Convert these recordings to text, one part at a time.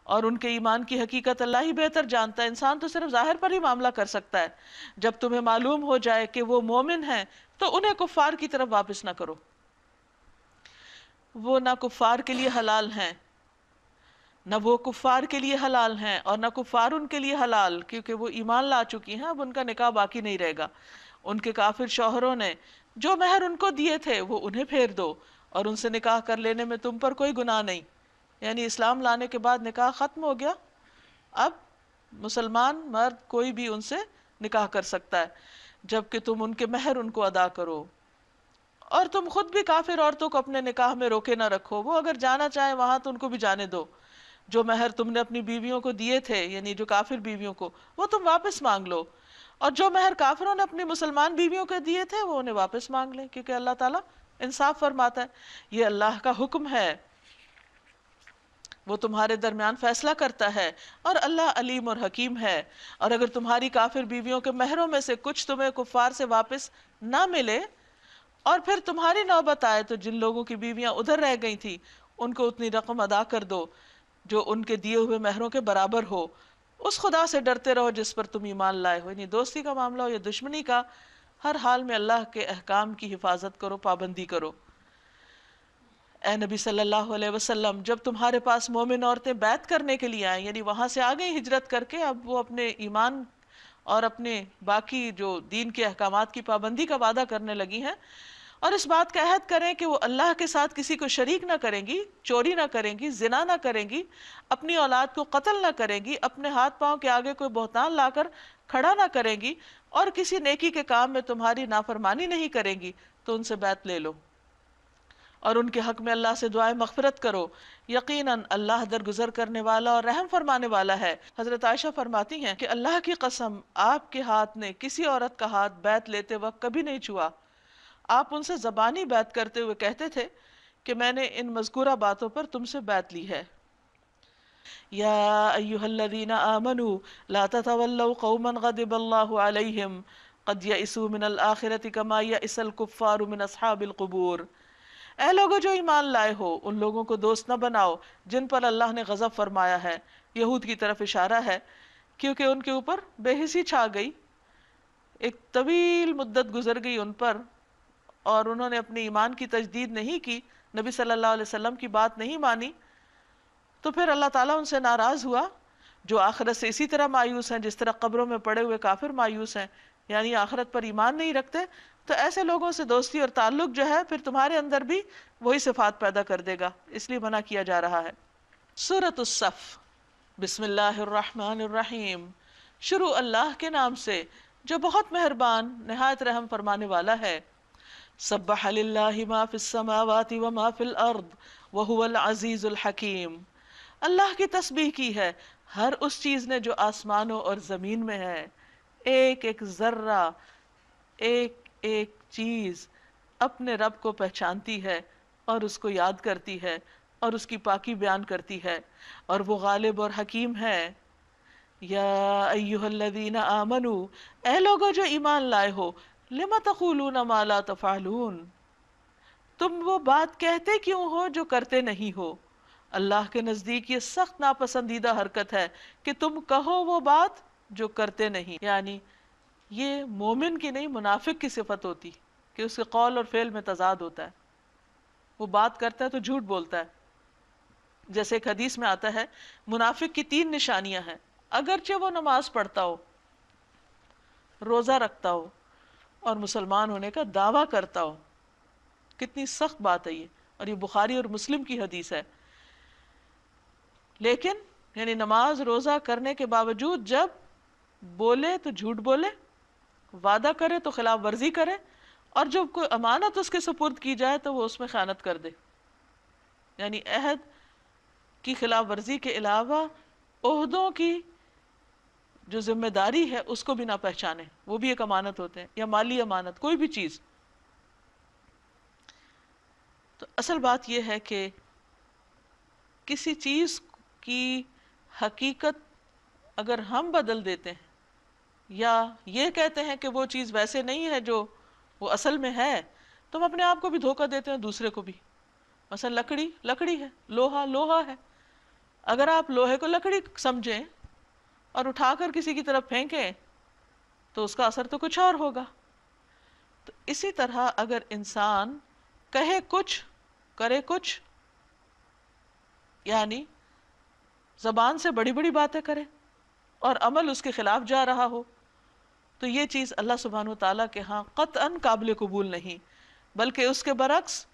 اور ان کے ایمان کی حقیقت اللہ ہی بہتر جانتا ہے. انسان تو صرف ظاہر پر ہی معاملہ کر سکتا ہے. جب تمہیں معلوم ہو جائے کہ وہ مومن ہیں تو انہیں کفار کی طرف واپس نہ کرو. وہ نہ کفار کے لیے حلال ہیں، نہ وہ کفار کے لیے حلال ہیں، اور نہ کفار ان کے لیے حلال، کیونکہ وہ ایمان لا چکی ہیں. اب ان کا نکاح باقی نہیں رہے گا. ان کے کافر شوہروں نے جو مہر ان کو دیے تھے وہ انہیں پھیر دو، اور ان سے نکاح کر لینے میں تم پر کوئی گناہ نہیں. یعنی اسلام لانے کے بعد نکاح ختم ہو گیا. اب مسلمان مرد کوئی بھی ان سے نکاح کر سکتا ہے، جبکہ تم ان کے مہر ان کو ادا کرو. اور تم خود بھی کافر عورتوں کو اپنے نکاح میں روکے نہ رکھو. وہ اگر جانا چاہیں وہاں تو ان کو بھی جانے دو. جو مہر تم نے اپنی بیویوں کو دیے تھے، یعنی جو کافر بیویوں کو، وہ تم واپس مانگ لو. اور جو مہر کافروں نے اپنی مسلمان بیویوں کو دیے تھے وہ انہیں واپس مانگ لیں، کیونکہ اللہ تعالیٰ انصاف فرماتا ہے. یہ اللہ کا حکم ہے، وہ تمہارے درمیان فیصلہ کرتا ہے، اور اللہ علیم اور حکیم ہے. اور اگر تمہاری کافر بیویوں کے مہروں میں سے کچھ تمہیں کفار سے واپس نہ ملے، اور پھر تمہاری نوبت آئے تو جن لوگوں کی بیویاں ادھر رہ گئی تھی ان کو اتنی رقم ادا کر دو جو ان کے دیے ہوئے مہروں کے برابر ہو. اس خدا سے ڈرتے رہو جس پر تم ایمان لائے ہو. یعنی دوستی کا معاملہ ہو یا دشمنی کا، ہر حال میں اللہ کے احکام کی حفاظت کرو، پابندی کرو. اے نبی صلی اللہ علیہ وسلم، جب تمہارے پاس مومن عورتیں بیعت کرنے کے لیے آئیں، یعنی وہاں سے آ گئی ہجرت کر کے، اب وہ اپنے ایمان اور اپنے باقی جو دین کے احکامات کی پابندی کا وعدہ کرنے لگی ہیں، اور اس بات کا عہد کریں کہ وہ اللہ کے ساتھ کسی کو شریک نہ کریں گی، چوری نہ کریں گی، زنا نہ کریں گی، اپنی اولاد کو قتل نہ کریں گی، اپنے ہاتھ پاؤں کے آگے کوئی بہتان لا کر کھڑا نہ کریں گی، اور کسی نیکی کے کام میں تمہاری نافرمانی نہیں کریں گی، تو ان سے بیعت لے لو اور ان کے حق میں اللہ سے دعائیں مغفرت کرو. یقیناً اللہ درگزر کرنے والا اور رحم فرمانے والا ہے. حضرت عائشہ فرماتی ہیں کہ اللہ کی قسم، آپ کے ہاتھ نے کسی عورت کا ہاتھ بیعت لیتے وقت کبھی نہیں چھوا. آپ ان سے زبانی بیعت کرتے ہوئے کہتے تھے کہ میں نے ان مذکورہ باتوں پر تم سے بیعت لی ہے. یا ایھا الذین آمنوا لا تتولوا قوما غضب اللہ علیہم قد یئسوا من الآخرۃ کما یئس الکفار من اصحاب القبور. اے لوگوں جو ایمان لائے ہو، ان لوگوں کو دوست نہ بناؤ جن پر اللہ نے غضب فرمایا ہے. یہود کی طرف اشارہ ہے، کیونکہ ان کے اوپر بے حسی چھا گئی، ایک طویل مدت گزر گئی ان پر، اور انہوں نے اپنے ایمان کی تجدید نہیں کی، نبی صلی اللہ علیہ وسلم کی بات نہیں مانی، تو پھر اللہ تعالیٰ ان سے ناراض ہوا. جو آخرت سے اسی طرح مایوس ہیں جس طرح قبروں میں پڑے ہوئے کافر مایوس ہیں، یعنی آخرت پر ایمان نہیں رکھتے، تو ایسے لوگوں سے دوستی اور تعلق جو ہے پھر تمہارے اندر بھی وہی صفات پیدا کر دے گا، اس لیے منع کیا جا رہا ہے. سورۃ الصف. بسم اللہ الرحمن الرحیم. شروع اللہ کے نام سے جو بہت مہربان نہایت رحم فرمانے والا ہے. سبح للہ ما فی السماوات وما فی الارض وہو العزیز الحکیم. اللہ کی تسبیح کی ہے ہر اس چیز نے جو آسمانوں اور زمین میں ہے. ایک ایک ذرہ، ایک ایک چیز اپنے رب کو پہچانتی ہے اور اس کو یاد کرتی ہے اور اس کی پاکی بیان کرتی ہے، اور وہ غالب اور حکیم ہے. یا ایھا الذین آمنوا، اے لوگو جو ایمان لائے ہو، لم تقولون ما لا تفعلون، تم وہ بات کہتے کیوں ہو جو کرتے نہیں ہو. اللہ کے نزدیک یہ سخت ناپسندیدہ حرکت ہے کہ تم کہو وہ بات جو کرتے نہیں. یعنی یہ مومن کی نہیں، منافق کی صفت ہوتی کہ اس کے قول اور فعل میں تضاد ہوتا ہے. وہ بات کرتا ہے تو جھوٹ بولتا ہے. جیسے ایک حدیث میں آتا ہے منافق کی 3 نشانیاں ہیں. اگرچہ وہ نماز پڑھتا ہو، روزہ رکھتا ہو اور مسلمان ہونے کا دعویٰ کرتا ہو. کتنی سخت بات ہے یہ، اور یہ بخاری اور مسلم کی حدیث ہے. لیکن یعنی نماز روزہ کرنے کے باوجود جب بولے تو جھوٹ بولے، وعدہ کرے تو خلاف ورزی کرے، اور جب کوئی امانت اس کے سپرد کی جائے تو وہ اس میں خیانت کر دے. یعنی عہد کی خلاف ورزی کے علاوہ عہدوں کی جو ذمہ داری ہے اس کو بھی نہ پہچانے، وہ بھی ایک امانت ہوتے ہیں، یا مالی امانت، کوئی بھی چیز. تو اصل بات یہ ہے کہ کسی چیز کی حقیقت اگر ہم بدل دیتے ہیں یا یہ کہتے ہیں کہ وہ چیز ویسے نہیں ہے جو وہ اصل میں ہے، تو ہم اپنے آپ کو بھی دھوکہ دیتے ہیں، دوسرے کو بھی. مثلا لکڑی لکڑی ہے، لوہا لوہا ہے. اگر آپ لوہے کو لکڑی سمجھیں اور اٹھا کر کسی کی طرف پھینکیں تو اس کا اثر تو کچھ اور ہوگا. تو اسی طرح اگر انسان کہے کچھ کرے کچھ، یعنی زبان سے بڑی بڑی باتیں کرے اور عمل اس کے خلاف جا رہا ہو، تو یہ چیز اللہ سبحانہ و تعالیٰ کے ہاں قطعاً قابل قبول نہیں، بلکہ اس کے برعکس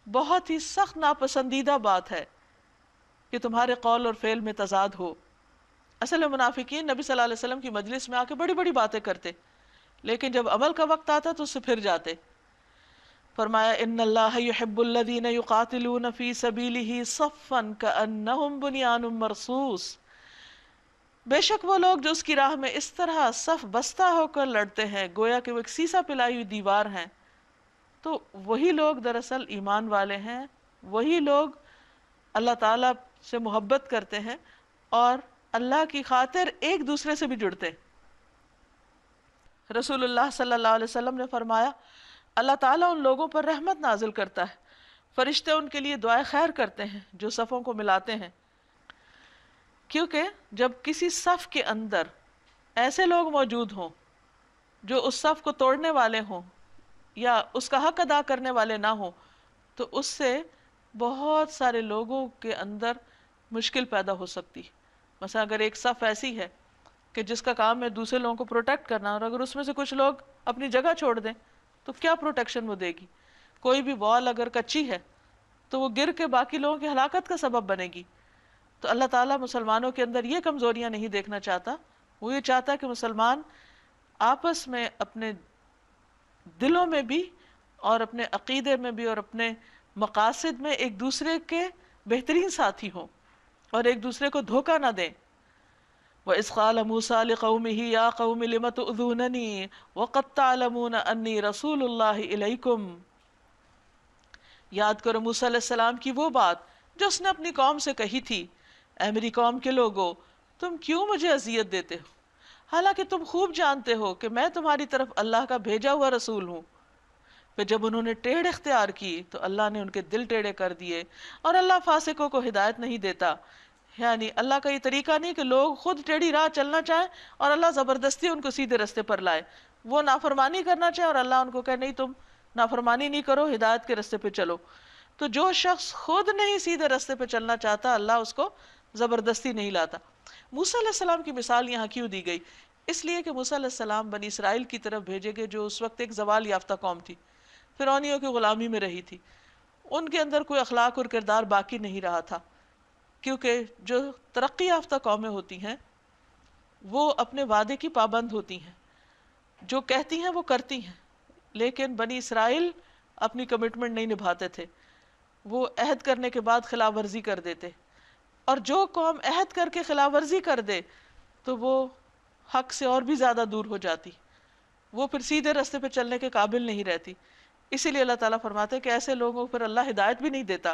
بہت ہی سخت ناپسندیدہ بات ہے کہ تمہارے قول اور فعل میں تضاد ہو. اصل میں منافقین نبی صلی اللہ علیہ وسلم کی مجلس میں آ کے بڑی بڑی باتیں کرتے، لیکن جب عمل کا وقت آتا تو اس سے پھر جاتے. فرمایا ان اللہ یحب الذین یقاتلون فی سبیلہ صفا کأنہم بنیان مرصوص، بے شک وہ لوگ جو اس کی راہ میں اس طرح صف بستہ ہو کر لڑتے ہیں گویا کہ وہ ایک سیسا پلائی ہوئی دیوار ہیں. تو وہی لوگ دراصل ایمان والے ہیں، وہی لوگ اللہ تعالیٰ سے محبت کرتے ہیں اور اللہ کی خاطر ایک دوسرے سے بھی جڑتے. رسول اللہ صلی اللہ علیہ وسلم نے فرمایا اللہ تعالیٰ ان لوگوں پر رحمت نازل کرتا ہے، فرشتے ان کے لیے دعائے خیر کرتے ہیں جو صفوں کو ملاتے ہیں. کیونکہ جب کسی صف کے اندر ایسے لوگ موجود ہوں جو اس صف کو توڑنے والے ہوں یا اس کا حق ادا کرنے والے نہ ہوں، تو اس سے بہت سارے لوگوں کے اندر مشکل پیدا ہو سکتی. مثلا اگر ایک صف ایسی ہے کہ جس کا کام ہے دوسرے لوگوں کو پروٹیکٹ کرنا، اور اگر اس میں سے کچھ لوگ اپنی جگہ چھوڑ دیں تو کیا پروٹیکشن وہ دے گی؟ کوئی بھی وال اگر کچی ہے تو وہ گر کے باقی لوگوں کی ہلاکت کا سبب بنے گی. تو اللہ تعالیٰ مسلمانوں کے اندر یہ کمزوریاں نہیں دیکھنا چاہتا، وہ یہ چاہتا ہے کہ مسلمان آپس میں اپنے دلوں میں بھی اور اپنے عقیدے میں بھی اور اپنے مقاصد میں ایک دوسرے کے بہترین ساتھی ہوں اور ایک دوسرے کو دھوکہ نہ دیں. وَإِذْ قَالَ مُوسَىٰ لِقَوْمِهِ يَا قَوْمِ لِمَ تُؤْذُونَنِي وَقَدْ تَعْلَمُونَ أَنِّي رَسُولُ اللَّهِ إِلَيْكُمْ. یاد کرو موسیٰ علیہ السلام کی وہ بات جو اس نے اپنی قوم سے کہی تھی، اے میری قوم کے لوگو تم کیوں مجھے اذیت دیتے ہو حالانکہ تم خوب جانتے ہو کہ میں تمہاری طرف اللہ کا بھیجا ہوا رسول ہوں. پھر جب انہوں نے ٹیڑھ اختیار کی تو اللہ نے ان کے دل ٹیڑھے کر دیے، اور اللہ فاسقوں کو ہدایت نہیں دیتا. یعنی اللہ کا یہ طریقہ نہیں کہ لوگ خود ٹیڑھی راہ چلنا چاہیں اور اللہ زبردستی ان کو سیدھے رستے پر لائے، وہ نافرمانی کرنا چاہے اور اللہ ان کو کہے نہیں تم نافرمانی نہیں کرو، ہدایت کے رستے پہ چلو. تو جو شخص خود نہیں سیدھے رستے پہ چلنا چاہتا اللہ اس کو زبردستی نہیں لاتا. موسیٰ علیہ السلام کی مثال یہاں کیوں دی گئی؟ اس لیے کہ موسیٰ علیہ السلام بنی اسرائیل کی طرف بھیجے گئے جو اس وقت ایک زوال یافتہ قوم تھی، فرعونیوں کی غلامی میں رہی تھی. ان کے اندر کوئی اخلاق اور کردار باقی نہیں رہا تھا، کیونکہ جو ترقی یافتہ قومیں ہوتی ہیں وہ اپنے وعدے کی پابند ہوتی ہیں، جو کہتی ہیں وہ کرتی ہیں. لیکن بنی اسرائیل اپنی کمٹمنٹ نہیں نبھاتے تھے، وہ عہد کرنے کے بعد خلاف ورزی کر دیتے. اور جو قوم عہد کر کے خلاف ورزی کر دے تو وہ حق سے اور بھی زیادہ دور ہو جاتی، وہ پھر سیدھے رستے پہ چلنے کے قابل نہیں رہتی. اسی لیے اللہ تعالیٰ فرماتے ہیں کہ ایسے لوگوں پر اللہ ہدایت بھی نہیں دیتا.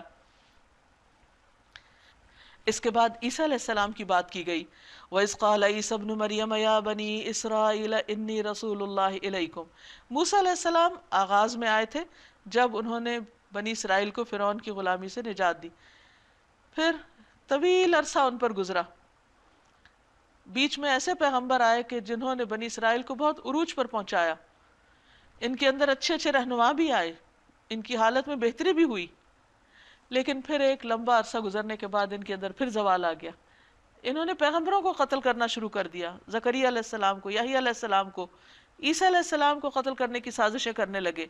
اس کے بعد عیسیٰ علیہ السلام کی بات کی گئی. وَإِذْ قَالَ عِيسَى ابْنُ مَرْيَمَ يَا بَنِي إِسْرَائِيلَ إِنِّي رَسُولُ اللَّهِ إِلَيْكُمْ. موسیٰ علیہ السلام آغاز میں آئے تھے جب انہوں نے بنی اسرائیل کو فرعون کی غلامی سے نجات دی. پھر طویل عرصہ ان پر گزرا، بیچ میں ایسے پیغمبر آئے کہ جنہوں نے بنی اسرائیل کو بہت عروج پر پہنچایا، ان کے اندر اچھے اچھے رہنما بھی آئے، ان کی حالت میں بہتری بھی ہوئی. لیکن پھر ایک لمبا عرصہ گزرنے کے بعد ان کے اندر پھر زوال آ گیا. انہوں نے پیغمبروں کو قتل کرنا شروع کر دیا، زکریا علیہ السلام کو، یحییٰ علیہ السلام کو، عیسیٰ علیہ السلام کو قتل کرنے کی سازشیں کرنے لگے.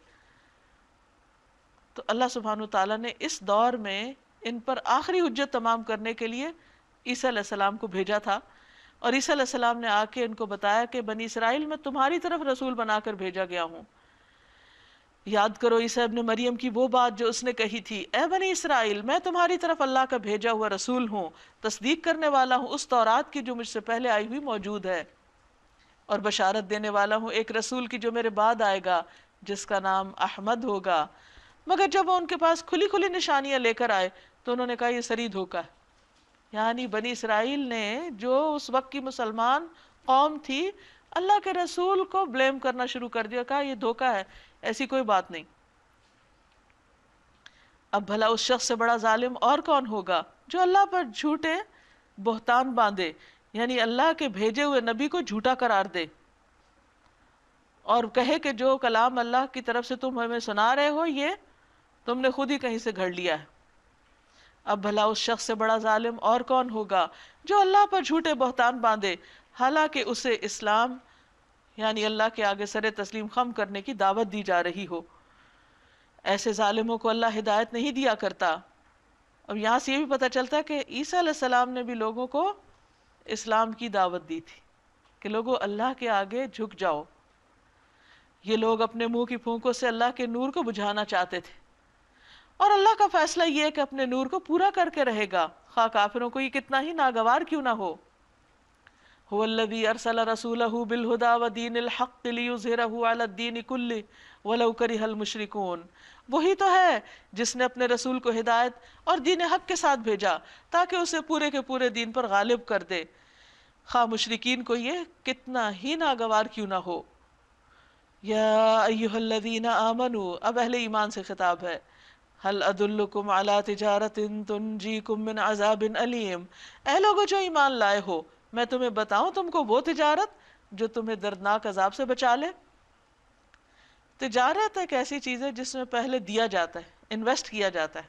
تو اللہ سبحانہ وتعالیٰ نے اس دور میں ان پر آخری حجت تمام کرنے کے لیے عیسیٰ علیہ السلام کو بھیجا تھا، اور عیسیٰ علیہ السلام نے آ کے ان کو بتایا کہ بنی اسرائیل میں تمہاری طرف رسول بنا کر بھیجا گیا ہوں. یاد کرو عیسیٰ ابن مریم کی وہ بات جو اس نے کہی تھی، اے بنی اسرائیل میں تمہاری طرف اللہ کا بھیجا ہوا رسول ہوں، تصدیق کرنے والا ہوں اس تورات کی جو مجھ سے پہلے آئی ہوئی موجود ہے، اور بشارت دینے والا ہوں ایک رسول کی جو میرے بعد آئے گا جس کا نام احمد ہوگا. مگر جب وہ ان کے پاس کھلی کھلی نشانیاں لے کر آئے تو انہوں نے کہا یہ سری دھوکا ہے. یعنی بنی اسرائیل نے جو اس وقت کی مسلمان قوم تھی اللہ کے رسول کو بلیم کرنا شروع کر دیا، کہا یہ دھوکا ہے، ایسی کوئی بات نہیں. اب بھلا اس شخص سے بڑا ظالم اور کون ہوگا جو اللہ پر جھوٹے بہتان باندھے، یعنی اللہ کے بھیجے ہوئے نبی کو جھوٹا قرار دے اور کہے کہ جو کلام اللہ کی طرف سے تم ہمیں سنا رہے ہو یہ تم نے خود ہی کہیں سے گھڑ لیا ہے۔ اب بھلا اس شخص سے بڑا ظالم اور کون ہوگا جو اللہ پر جھوٹے بہتان باندھے حالانکہ اسے اسلام یعنی اللہ کے آگے سر تسلیم خم کرنے کی دعوت دی جا رہی ہو۔ ایسے ظالموں کو اللہ ہدایت نہیں دیا کرتا۔ اب یہاں سے یہ بھی پتہ چلتا ہے کہ عیسیٰ علیہ السلام نے بھی لوگوں کو اسلام کی دعوت دی تھی کہ لوگوں اللہ کے آگے جھک جاؤ۔ یہ لوگ اپنے منہ کی پھونکوں سے اللہ کے نور کو بجھانا چاہتے تھے، اور اللہ کا فیصلہ یہ ہے کہ اپنے نور کو پورا کر کے رہے گا، خواہ کافروں کو یہ کتنا ہی ناگوار کیوں نہ ہو۔ هو الذی ارسل رسولہ بالہدی ودین الحق لیظہرہ علی الدین کلہ ولو کرہ المشرکون، وہی تو ہے جس نے اپنے رسول کو ہدایت اور دین حق کے ساتھ بھیجا تاکہ اسے پورے کے پورے دین پر غالب کر دے، خواہ مشرکین کو یہ کتنا ہی ناگوار کیوں نہ ہو۔ یا ایہا الذین آمنوا، اب اہل ایمان سے خطاب ہے، هل ادلکم علی تجارت تنجیکم من عذاب علیم، اے لوگو جو ایمان لائے ہو میں تمہیں بتاؤں تم کو وہ تجارت جو تمہیں دردناک عذاب سے بچا لے۔ تجارت ایک ایسی چیز ہے جس میں پہلے دیا جاتا ہے، انویسٹ کیا جاتا ہے۔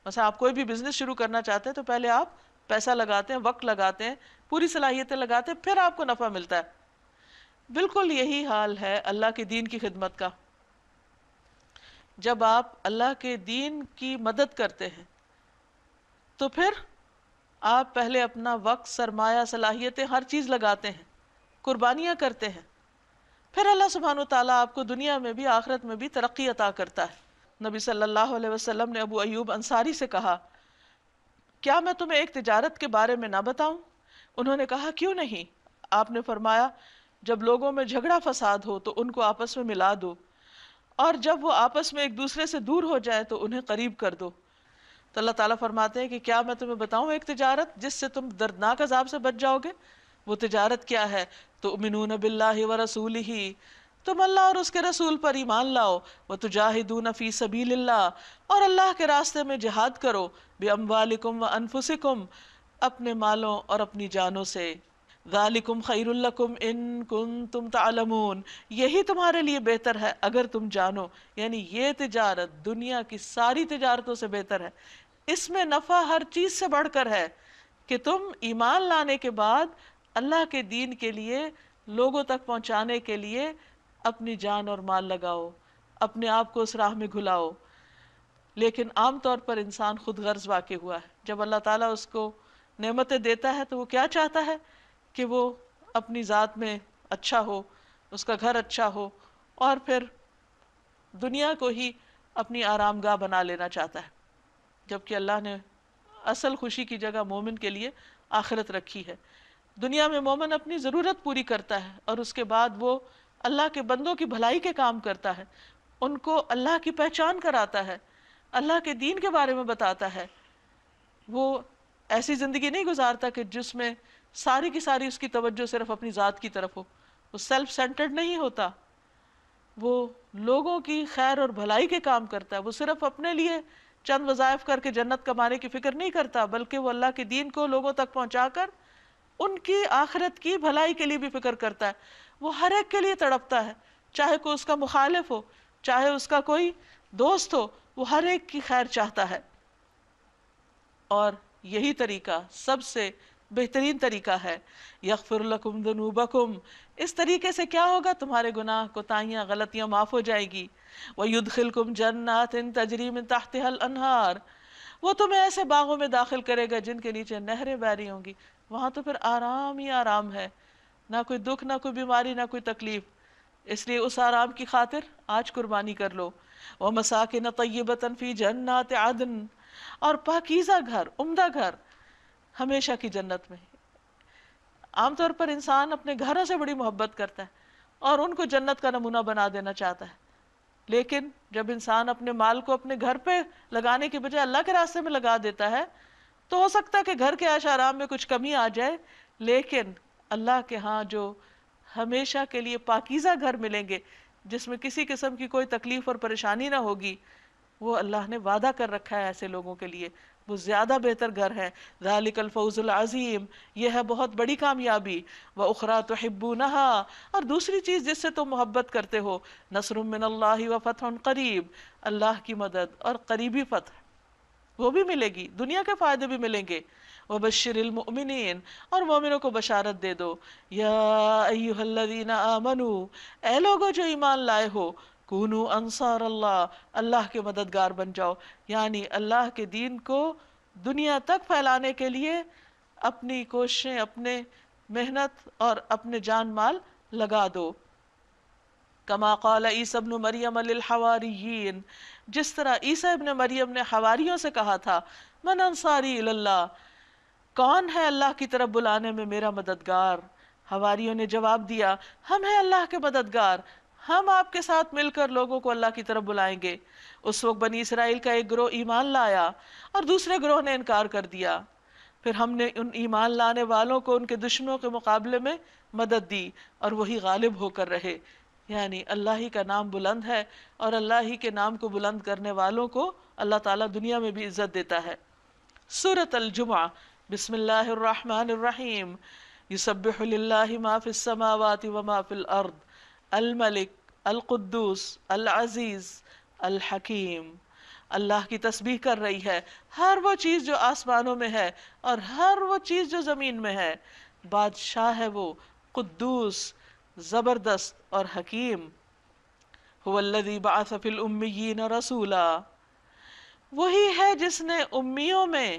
مثلا آپ کوئی بھی بزنس شروع کرنا چاہتے ہیں تو پہلے آپ پیسہ لگاتے ہیں، وقت لگاتے ہیں، پوری صلاحیتیں لگاتے ہیں، پھر آپ کو نفع ملتا ہے۔ بالکل یہی حال ہے اللہ کے دین کی خدمت کا۔ جب آپ اللہ کے دین کی مدد کرتے ہیں تو پھر آپ پہلے اپنا وقت، سرمایہ، صلاحیتیں، ہر چیز لگاتے ہیں، قربانیاں کرتے ہیں، پھر اللہ سبحانہ وتعالیٰ آپ کو دنیا میں بھی آخرت میں بھی ترقی عطا کرتا ہے۔ نبی صلی اللہ علیہ وسلم نے ابو ایوب انصاری سے کہا، کیا میں تمہیں ایک تجارت کے بارے میں نہ بتاؤں؟ انہوں نے کہا کیوں نہیں؟ آپ نے فرمایا جب لوگوں میں جھگڑا فساد ہو تو ان کو آپس میں ملا دو، اور جب وہ آپس میں ایک دوسرے سے دور ہو جائے تو انہیں قریب کر دو۔ تو اللہ تعالیٰ فرماتے ہیں کہ کیا میں تمہیں بتاؤں ایک تجارت جس سے تم دردناک عذاب سے بچ جاؤ گے؟ وہ تجارت کیا ہے؟ تؤمنون باللہ ورسولہ، تم اللہ اور اس کے رسول پر ایمان لاؤ، وتجاہدون فی سبیل اللہ، اور اللہ کے راستے میں جہاد کرو، باموالکم وانفسکم، اپنے مالوں اور اپنی جانوں سے، ذالکم خیر لکم ان کنتم تعلمون، یہی تمہارے لیے بہتر ہے اگر تم جانو، یعنی یہ تجارت دنیا کی ساری تجارتوں سے بہتر ہے، اس میں نفع ہر چیز سے بڑھ کر ہے کہ تم ایمان لانے کے بعد اللہ کے دین کے لیے لوگوں تک پہنچانے کے لیے اپنی جان اور مال لگاؤ، اپنے آپ کو اس راہ میں گھلاؤ۔ لیکن عام طور پر انسان خود غرض واقع ہوا ہے، جب اللہ تعالیٰ اس کو نعمتیں دیتا ہے تو وہ کیا چاہتا ہے کہ وہ اپنی ذات میں اچھا ہو، اس کا گھر اچھا ہو، اور پھر دنیا کو ہی اپنی آرام گاہ بنا لینا چاہتا ہے، جبکہ اللہ نے اصل خوشی کی جگہ مومن کے لیے آخرت رکھی ہے۔ دنیا میں مومن اپنی ضرورت پوری کرتا ہے اور اس کے بعد وہ اللہ کے بندوں کی بھلائی کے کام کرتا ہے، ان کو اللہ کی پہچان کراتا ہے، اللہ کے دین کے بارے میں بتاتا ہے۔ وہ ایسی زندگی نہیں گزارتا کہ جس میں ساری کی ساری اس کی توجہ صرف اپنی ذات کی طرف ہو، وہ سیلف سینٹرڈ نہیں ہوتا، وہ لوگوں کی خیر اور بھلائی کے کام کرتا ہے، وہ صرف اپنے لیے چند وظائف کر کے جنت کمانے کی فکر نہیں کرتا، بلکہ وہ اللہ کے دین کو لوگوں تک پہنچا کر ان کی آخرت کی بھلائی کے لیے بھی فکر کرتا ہے۔ وہ ہر ایک کے لیے تڑپتا ہے، چاہے کوئی اس کا مخالف ہو، چاہے اس کا کوئی دوست ہو، وہ ہر ایک کی خیر چاہتا ہے۔ اور یہی طریقہ سب سے بہترین طریقہ ہے، یغفر لکم ذنوبکم، اس طریقے سے کیا ہوگا؟ تمہارے گناہ، کوتاہیاں، غلطیاں معاف ہو جائے گی، وَيُدْخِلْكُمْ جَنَّاتٍ تَجْرِي مِن تَحْتِهَا الْأَنْهَارُ، وہ تمہیں ایسے باغوں میں داخل کرے گا جن کے نیچے نہریں بہ رہی ہوں گی، وہاں تو پھر آرام ہی آرام ہے، نہ کوئی دکھ، نہ کوئی بیماری، نہ کوئی تکلیف، اس لیے اس آرام کی خاطر آج قربانی کر لو۔ وَمَسَاكِنَ طَيِّبَةً فِي جَنَّاتِ عَدْنٍ، اور پاکیزہ گھر، عمدہ گھر ہمیشہ کی جنت میں۔ عام طور پر انسان اپنے گھروں سے بڑی محبت کرتا ہے اور ان کو جنت کا نمونہ بنا دینا چاہتا ہے، لیکن جب انسان اپنے مال کو اپنے گھر پہ لگانے کے بجائے اللہ کے راستے میں لگا دیتا ہے تو ہو سکتا ہے کہ گھر کے عیش آرام میں کچھ کمی آ جائے، لیکن اللہ کے ہاں جو ہمیشہ کے لیے پاکیزہ گھر ملیں گے جس میں کسی قسم کی کوئی تکلیف اور پریشانی نہ ہوگی، وہ اللہ نے وعدہ کر رکھا ہے ایسے لوگوں کے لیے۔ وہ زیادہ بہتر گھر ہے. ذالک الفوز العظیم، یہ ہے بہت بڑی کامیابی. واخری تحبونها، اور دوسری چیز جس سے تم محبت کرتے ہو، نصر من اللہ وفتح قریب، اللہ کی مدد اور قریبی فتح، وہ بھی ملے گی، دنیا کے فائدے بھی ملیں گے. وبشر المؤمنین، اور مومنوں کو بشارت دے دو. یا ایھا الذین آمنو، اے لوگو جو ایمان لائے ہو، کونو انصار اللہ، اللہ کے مددگار بن جاؤ. یعنی اللہ کے دین کو دنیا تک پھیلانے کے لیے اپنی کوششیں، اپنے محنت اور اپنے جان مال لگا دو. کما قال عیسی ابن مریم للحواریین، جس طرح عیسی ابن مریم نے حواریوں سے کہا تھا، من انصاری اللہ، کون ہے اللہ کی طرف بلانے میں میرا مددگار. حواریوں نے جواب دیا، ہم ہیں اللہ کے مددگار، ہم آپ کے ساتھ مل کر لوگوں کو اللہ کی طرف بلائیں گے. اس وقت بنی اسرائیل کا ایک گروہ ایمان لایا اور دوسرے گروہ نے انکار کر دیا. پھر ہم نے ان ایمان لانے والوں کو ان کے دشمنوں کے مقابلے میں مدد دی اور وہی غالب ہو کر رہے. یعنی اللہ ہی کا نام بلند ہے، اور اللہ ہی کے نام کو بلند کرنے والوں کو اللہ تعالیٰ دنیا میں بھی عزت دیتا ہے. سورۃ الجمعہ، بسم اللہ الرحمن الرحیم. یسبح للہ ما فی السماوات وما فی الارض الملک القدوس العزیز الحکیم. اللہ کی تسبیح کر رہی ہے ہر وہ چیز جو آسمانوں میں ہے اور ہر وہ چیز جو زمین میں ہے. بادشاہ ہے وہ، قدوس، زبردست اور حکیم. هو الذی بعث فی الامیین رسولا، وہی ہے جس نے امیوں میں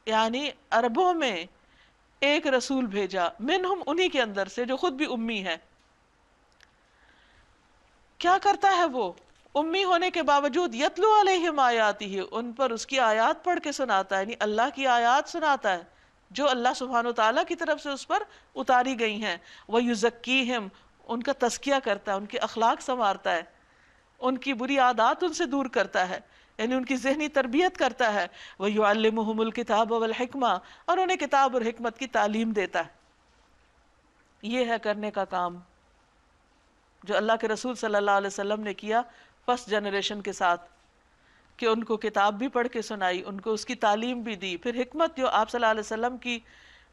یعنی عربوں میں ایک رسول بھیجا، منہم، انہی کے اندر سے جو خود بھی امی ہے. کیا کرتا ہے وہ امی ہونے کے باوجود؟ یتلو علیہم آیاتہ، ان پر اس کی آیات پڑھ کے سناتا ہے، یعنی اللہ کی آیات سناتا ہے جو اللہ سبحانہ وتعالیٰ کی طرف سے اس پر اتاری گئی ہیں. وَيُزَكِّيهِمْ، ان کا تزکیہ کرتا ہے، ان کے اخلاق سنوارتا ہے، ان کی بری عادات ان سے دور کرتا ہے، یعنی ان کی ذہنی تربیت کرتا ہے. وَيُعَلِّمُهُمُ الْكِتَابَ وَالْحِكْمَةَ، اور انہیں کتاب اور حکمت کی تعلیم دیتا ہے. یہ ہے کرنے کا کام جو اللہ کے رسول صلی اللہ علیہ وسلم نے کیا فرسٹ جنریشن کے ساتھ، کہ ان کو کتاب بھی پڑھ کے سنائی، ان کو اس کی تعلیم بھی دی. پھر حکمت جو آپ صلی اللہ علیہ وسلم کی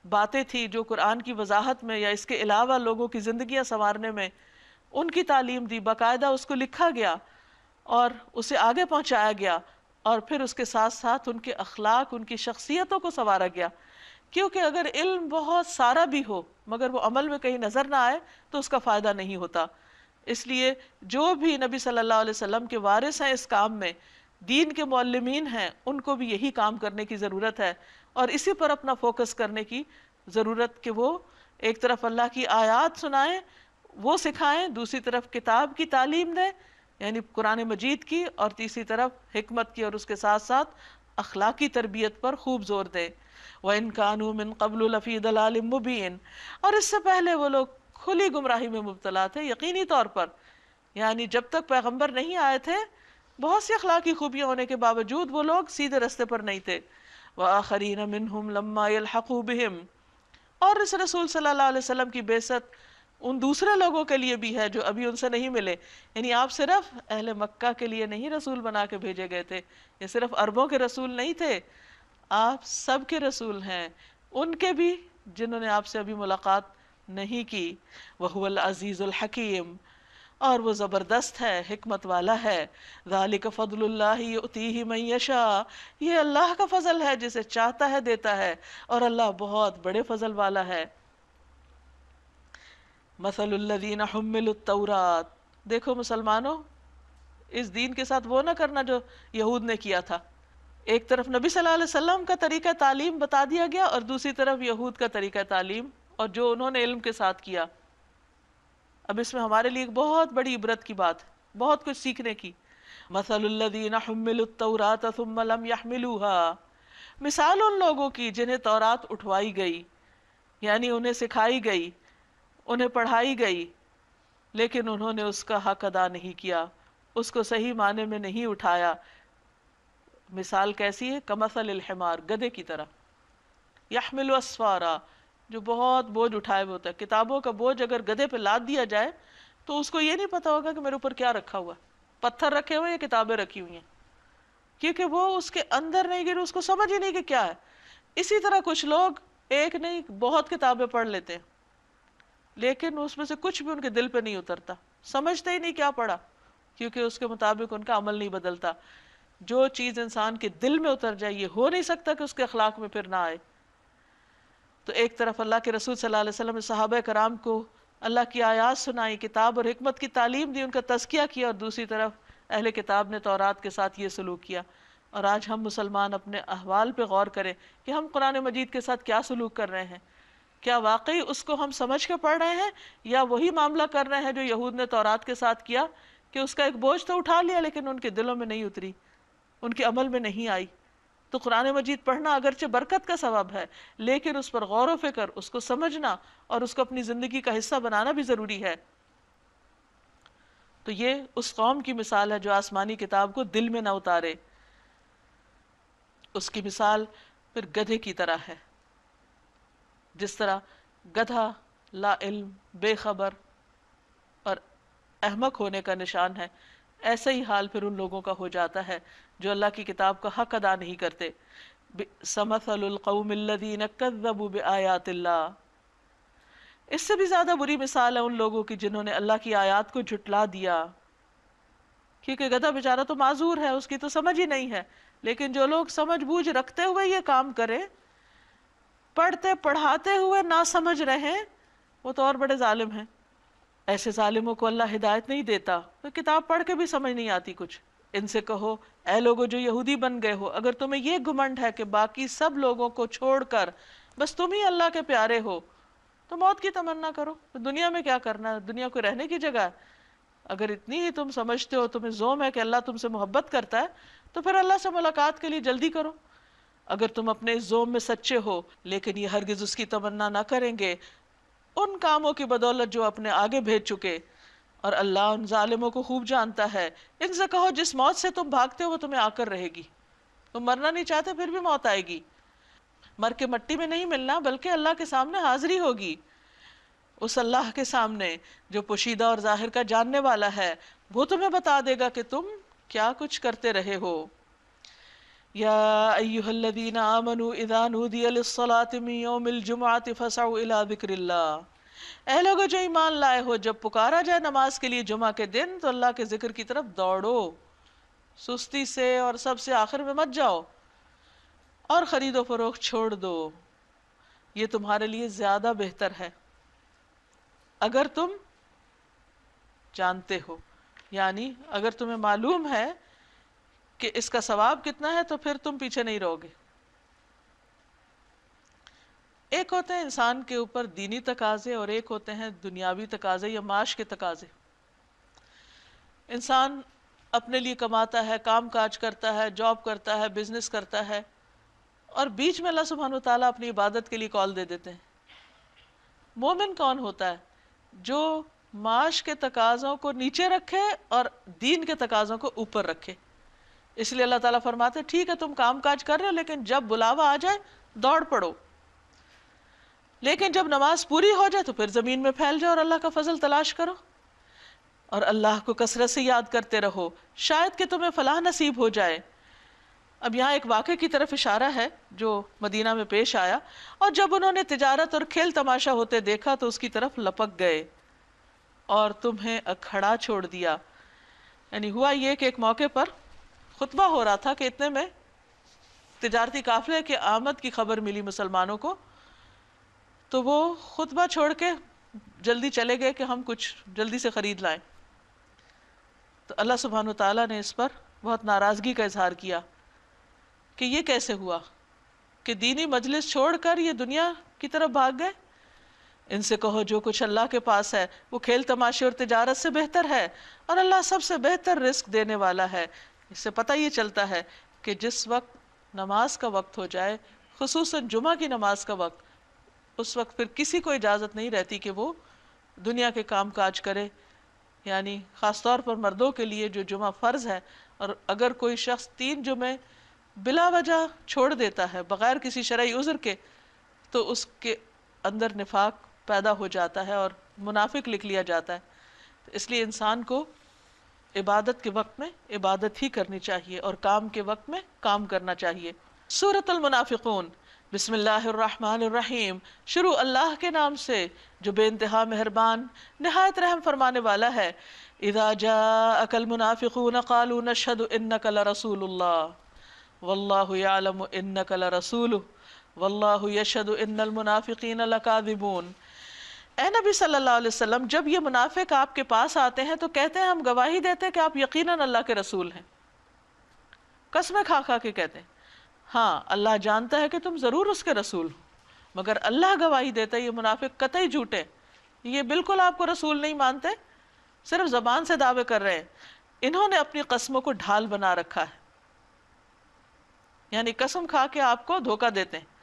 باتیں تھی جو قرآن کی وضاحت میں یا اس کے علاوہ لوگوں کی زندگیاں سنوارنے میں، ان کی تعلیم دی، باقاعدہ اس کو لکھا گیا اور اسے آگے پہنچایا گیا. اور پھر اس کے ساتھ ساتھ ان کے اخلاق، ان کی شخصیتوں کو سنوارا گیا. کیونکہ اگر علم بہت سارا بھی ہو مگر وہ عمل میں کہیں نظر نہ آئے تو اس کا فائدہ نہیں ہوتا. اس لیے جو بھی نبی صلی اللہ علیہ وسلم کے وارث ہیں اس کام میں، دین کے معلمین ہیں، ان کو بھی یہی کام کرنے کی ضرورت ہے اور اسی پر اپنا فوکس کرنے کی ضرورت، کہ وہ ایک طرف اللہ کی آیات سنائیں، وہ سکھائیں، دوسری طرف کتاب کی تعلیم دیں یعنی قرآن مجید کی، اور تیسری طرف حکمت کی اور اس کے ساتھ ساتھ اخلاقی تربیت پر خوب زور دیں. وَإِن كَانُوا مِن قَبْلُ لَفِي ضَلَالٍ مُبِينٍ، اور اس سے پہلے وہ لوگ کھلی گمراہی میں مبتلا تھے یقینی طور پر. یعنی جب تک پیغمبر نہیں آئے تھے بہت سی اخلاقی خوبیاں ہونے کے باوجود وہ لوگ سیدھے رستے پر نہیں تھے. وَآخَرِينَ مِنْهُمْ لَمَّا يَلْحَقُوا بِهِمْ، اور اس رسول صلی اللہ علیہ وسلم کی بعثت ان دوسرے لوگوں کے لیے بھی ہے جو ابھی ان سے نہیں ملے. یعنی آپ صرف اہل مکہ کے لیے نہیں رسول بنا کے بھیجے گئے تھے، یہ صرف عربوں کے رسول نہیں تھے، آپ سب کے رسول ہیں، ان کے بھی جنہوں نے آپ سے ابھی ملاقات نہیں کی. وَهُوَ الْعَزِيزُ الْحَكِيمُ، اور وہ زبردست ہے، حکمت والا ہے. ذَلِكَ فَضْلُ اللَّهِ يُؤْتِيهِ مَن يَشَاءُ، یہ اللہ کا فضل ہے جسے چاہتا ہے دیتا ہے، اور اللہ بہت بڑے فضل والا ہے. مَثَلُ الَّذِينَ حُمِّلُوا التَّوْرَاةَ، دیکھو مسلمانوں اس دین کے ساتھ وہ نہ کرنا جو یہود نے کیا تھا. ایک طرف نبی صلی اللہ علیہ وسلم کا طریقہ تعلیم بتا دیا گیا اور دوسری طرف یہود کا طریقہ تعلیم اور جو انہوں نے علم کے ساتھ کیا. اب اس میں ہمارے لیے ایک بہت بڑی عبرت کی بات ہے، بہت کچھ سیکھنے کی. مثل الذین حملوا التوراۃ ثم لم يحملوها، مثال ان لوگوں کی جنہیں تورات اٹھوائی گئی یعنی انہیں سکھائی گئی، انہیں پڑھائی گئی، لیکن انہوں نے اس کا حق ادا نہیں کیا، اس کو صحیح معنی میں نہیں اٹھایا. مثال کیسی ہے؟ کمثل الحمار، گدھے کی طرح. یحمل اسفارا، جو بہت بوجھ اٹھائے ہوئے ہوتا ہے. کتابوں کا بوجھ اگر گدھے پہ لاد دیا جائے تو اس کو یہ نہیں پتا ہوگا کہ میرے اوپر کیا رکھا ہوا ہے، پتھر رکھے ہوئے یا کتابیں رکھی ہوئی ہیں. کیونکہ وہ اس کے اندر نہیں گر، اس کو سمجھ ہی نہیں کہ کیا ہے. اسی طرح کچھ لوگ ایک نہیں بہت کتابیں پڑھ لیتے ہیں لیکن اس میں سے کچھ بھی ان کے دل پہ نہیں اترتا، سمجھتے ہی نہیں کیا پڑھا، کیونکہ اس کے مطابق ان کا عمل نہیں بدلتا. جو چیز انسان کے دل میں اتر جائے یہ ہو نہیں سکتا کہ اس کے اخلاق میں پھر نہ آئے. تو ایک طرف اللہ کے رسول صلی اللہ علیہ وسلم نے صحابہ کرام کو اللہ کی آیات سنائی، کتاب اور حکمت کی تعلیم دی، ان کا تزکیہ کیا، اور دوسری طرف اہل کتاب نے تورات کے ساتھ یہ سلوک کیا. اور آج ہم مسلمان اپنے احوال پہ غور کریں کہ ہم قرآن مجید کے ساتھ کیا سلوک کر رہے ہیں. کیا واقعی اس کو ہم سمجھ کے پڑھ رہے ہیں، یا وہی معاملہ کر رہے ہیں جو یہود نے تورات کے ساتھ کیا کہ اس کا ایک بوجھ تو اٹھا لیا لیکن ان کے دلوں میں نہیں اتری، ان کے عمل میں نہیں آئی. تو قرآن مجید پڑھنا اگرچہ برکت کا سبب ہے لیکن اس پر غور و فکر، اس کو سمجھنا اور اس کو اپنی زندگی کا حصہ بنانا بھی ضروری ہے. تو یہ اس قوم کی مثال ہے جو آسمانی کتاب کو دل میں نہ اتارے. اس کی مثال پھر گدھے کی طرح ہے. جس طرح گدھا لا علم، بے خبر اور احمق ہونے کا نشان ہے، ایسا ہی حال پھر ان لوگوں کا ہو جاتا ہے جو اللہ کی کتاب کا حق ادا نہیں کرتے. سمثل القوم الذین کذبوا بآیات اللہ، اس سے بھی زیادہ بری مثال ہے ان لوگوں کی جنہوں نے اللہ کی آیات کو جھٹلا دیا. کیونکہ گدھا بیچارہ تو معذور ہے، اس کی تو سمجھ ہی نہیں ہے، لیکن جو لوگ سمجھ بوجھ رکھتے ہوئے یہ کام کرے، پڑھتے پڑھاتے ہوئے نہ سمجھ رہے، وہ تو اور بڑے ظالم ہیں. ایسے ظالموں کو اللہ ہدایت نہیں دیتا. تو کتاب پڑھ کے بھی سمجھ نہیں آتی کچھ. ان سے کہو اے لوگو جو یہودی بن گئے ہو، اگر تمہیں یہ گھمنڈ ہے کہ باقی سب لوگوں کو چھوڑ کر بس تم ہی اللہ کے پیارے ہو، تو موت کی تمنا کرو. دنیا میں کیا کرنا ہے؟ دنیا کو رہنے کی جگہ ہے. اگر اتنی ہی تم سمجھتے ہو، تمہیں زوم ہے کہ اللہ تم سے محبت کرتا ہے، تو پھر اللہ سے ملاقات کے لیے جلدی کرو. اگر تم اپنے اس زوم میں سچے ہو، لیکن یہ ہرگز اس کی تمنا نہ کریں گے ان کاموں کی بدولت جو اپنے آگے بھیج چکے، اور اللہ ان ظالموں کو خوب جانتا ہے. ان سے کہو جس موت سے تم بھاگتے ہو وہ تمہیں آ کر رہے گی. تم مرنا نہیں چاہتے پھر بھی موت آئے گی. مر کے مٹی میں نہیں ملنا، بلکہ اللہ کے سامنے حاضری ہوگی. اس اللہ کے سامنے جو پوشیدہ اور ظاہر کا جاننے والا ہے، وہ تمہیں بتا دے گا کہ تم کیا کچھ کرتے رہے ہو. یا ایھا الذین آمنوا اذا نودی للصلاۃ من یوم الجمعۃ فاسعوا الی ذکر اللہ. اے لوگو جو ایمان لائے ہو، جب پکارا جائے نماز کے لیے جمعہ کے دن تو اللہ کے ذکر کی طرف دوڑو، سستی سے اور سب سے آخر میں مت جاؤ، اور خرید و فروخت چھوڑ دو، یہ تمہارے لیے زیادہ بہتر ہے اگر تم جانتے ہو. یعنی اگر تمہیں معلوم ہے کہ اس کا ثواب کتنا ہے تو پھر تم پیچھے نہیں رہو گے. ایک ہوتے ہیں انسان کے اوپر دینی تقاضے اور ایک ہوتے ہیں دنیاوی تقاضے یا معاش کے تقاضے. انسان اپنے لیے کماتا ہے، کام کاج کرتا ہے، جاب کرتا ہے، بزنس کرتا ہے، اور بیچ میں اللہ سبحانہ وتعالیٰ اپنی عبادت کے لیے کال دے دیتے ہیں. مومن کون ہوتا ہے؟ جو معاش کے تقاضوں کو نیچے رکھے اور دین کے تقاضوں کو اوپر رکھے. اس لیے اللہ تعالیٰ فرماتے ہیں ٹھیک ہے تم کام کاج کر رہے ہو لیکن جب بلاوا آ جائے دوڑ پڑو، لیکن جب نماز پوری ہو جائے تو پھر زمین میں پھیل جاؤ اور اللہ کا فضل تلاش کرو، اور اللہ کو کثرت سے یاد کرتے رہو، شاید کہ تمہیں فلاح نصیب ہو جائے. اب یہاں ایک واقعے کی طرف اشارہ ہے جو مدینہ میں پیش آیا. اور جب انہوں نے تجارت اور کھیل تماشا ہوتے دیکھا تو اس کی طرف لپک گئے اور تمہیں اکھڑا چھوڑ دیا. یعنی ہوا یہ کہ ایک موقع پر خطبہ ہو رہا تھا کہ اتنے میں تجارتی قافلے کے آمد کی خبر ملی مسلمانوں کو، تو وہ خطبہ چھوڑ کے جلدی چلے گئے کہ ہم کچھ جلدی سے خرید لائیں. تو اللہ سبحانہ وتعالیٰ نے اس پر بہت ناراضگی کا اظہار کیا کہ یہ کیسے ہوا کہ دینی مجلس چھوڑ کر یہ دنیا کی طرف بھاگ گئے. ان سے کہو جو کچھ اللہ کے پاس ہے وہ کھیل تماشے اور تجارت سے بہتر ہے، اور اللہ سب سے بہتر رزق دینے والا ہے. اس سے پتہ یہ چلتا ہے کہ جس وقت نماز کا وقت ہو جائے، خصوصاً جمعہ کی نماز کا وقت، اس وقت پھر کسی کو اجازت نہیں رہتی کہ وہ دنیا کے کام کاج کرے. یعنی خاص طور پر مردوں کے لیے جو جمعہ فرض ہے، اور اگر کوئی شخص 3 جمعے بلا وجہ چھوڑ دیتا ہے بغیر کسی شرعی عذر کے تو اس کے اندر نفاق پیدا ہو جاتا ہے اور منافق لکھ لیا جاتا ہے. اس لیے انسان کو عبادت کے وقت میں عبادت ہی کرنی چاہیے اور کام کے وقت میں کام کرنا چاہیے۔ سورۃ المنافقون، بسم اللہ الرحمن الرحیم، شروع اللہ کے نام سے جو بے انتہا مہربان نہایت رحم فرمانے والا ہے۔ اذا جاءک المنافقون قالوا نشہد انک لرسول اللہ واللہ یعلم انک لرسولہ واللہ یشہد ان المنافقین لکاذبون۔ اے نبی صلی اللہ علیہ وسلم، جب یہ منافق آپ کے پاس آتے ہیں تو کہتے ہیں ہم گواہی دیتے ہیں کہ آپ یقیناً اللہ کے رسول ہیں۔ قسمیں کھا کھا کے کہتے ہیں ہاں اللہ جانتا ہے کہ تم ضرور اس کے رسول ہو، مگر اللہ گواہی دیتا ہے یہ منافق قطعی جھوٹے، یہ بالکل آپ کو رسول نہیں مانتے، صرف زبان سے دعوے کر رہے ہیں۔ انہوں نے اپنی قسموں کو ڈھال بنا رکھا ہے، یعنی قسم کھا کے آپ کو دھوکہ دیتے ہیں،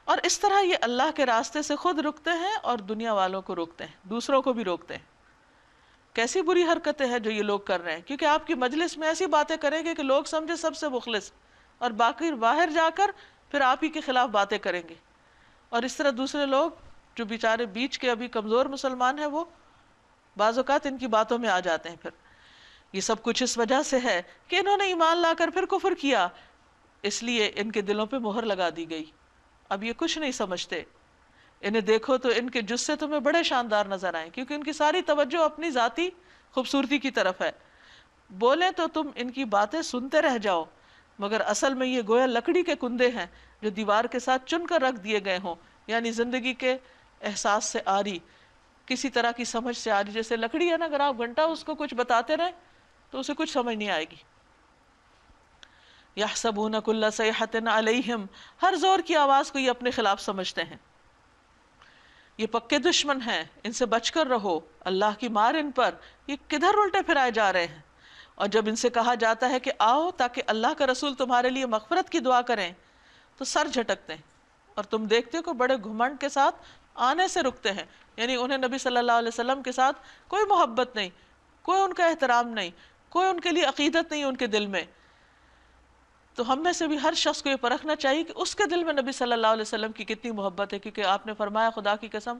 اور اس طرح یہ اللہ کے راستے سے خود رکتے ہیں اور دنیا والوں کو روکتے ہیں، دوسروں کو بھی روکتے ہیں۔ کیسی بری حرکتیں ہیں جو یہ لوگ کر رہے ہیں، کیونکہ آپ کی مجلس میں ایسی باتیں کریں گے کہ لوگ سمجھے سب سے مخلص، اور باقی باہر جا کر پھر آپ ہی کے خلاف باتیں کریں گے، اور اس طرح دوسرے لوگ جو بیچارے بیچ کے ابھی کمزور مسلمان ہیں وہ بعض اوقات ان کی باتوں میں آ جاتے ہیں۔ پھر یہ سب کچھ اس وجہ سے ہے کہ انہوں نے ایمان لا کر پھر کفر کیا، اس لیے ان کے دلوں پہ مہر لگا دی گئی، اب یہ کچھ نہیں سمجھتے۔ انہیں دیکھو تو ان کے جسے تمہیں بڑے شاندار نظر آئیں، کیونکہ ان کی ساری توجہ اپنی ذاتی خوبصورتی کی طرف ہے، بولیں تو تم ان کی باتیں سنتے رہ جاؤ، مگر اصل میں یہ گویا لکڑی کے کندے ہیں جو دیوار کے ساتھ چن کر رکھ دیے گئے ہوں، یعنی زندگی کے احساس سے آری، کسی طرح کی سمجھ سے آری، جیسے لکڑی ہے نا، اگر آپ گھنٹہ اس کو کچھ بتاتے رہیں تو اسے کچھ سمجھ نہیں آئے گی۔ یحسبون کل صیحۃ علیہم، ہر زور کی آواز کو یہ اپنے خلاف سمجھتے ہیں، یہ پکے دشمن ہیں، ان سے بچ کر رہو، اللہ کی مار ان پر، یہ کدھر الٹے پھرائے جا رہے ہیں۔ اور جب ان سے کہا جاتا ہے کہ آؤ تاکہ اللہ کا رسول تمہارے لیے مغفرت کی دعا کریں تو سر جھٹکتے ہیں، اور تم دیکھتے ہو کہ بڑے گھمنڈ کے ساتھ آنے سے رکتے ہیں، یعنی انہیں نبی صلی اللہ علیہ وسلم کے ساتھ کوئی محبت نہیں، کوئی ان کا احترام نہیں، کوئی ان کے لیے عقیدت نہیں ان کے دل میں۔ تو ہم میں سے بھی ہر شخص کو یہ پرکھنا چاہیے کہ اس کے دل میں نبی صلی اللہ علیہ وسلم کی کتنی محبت ہے، کیونکہ آپ نے فرمایا خدا کی قسم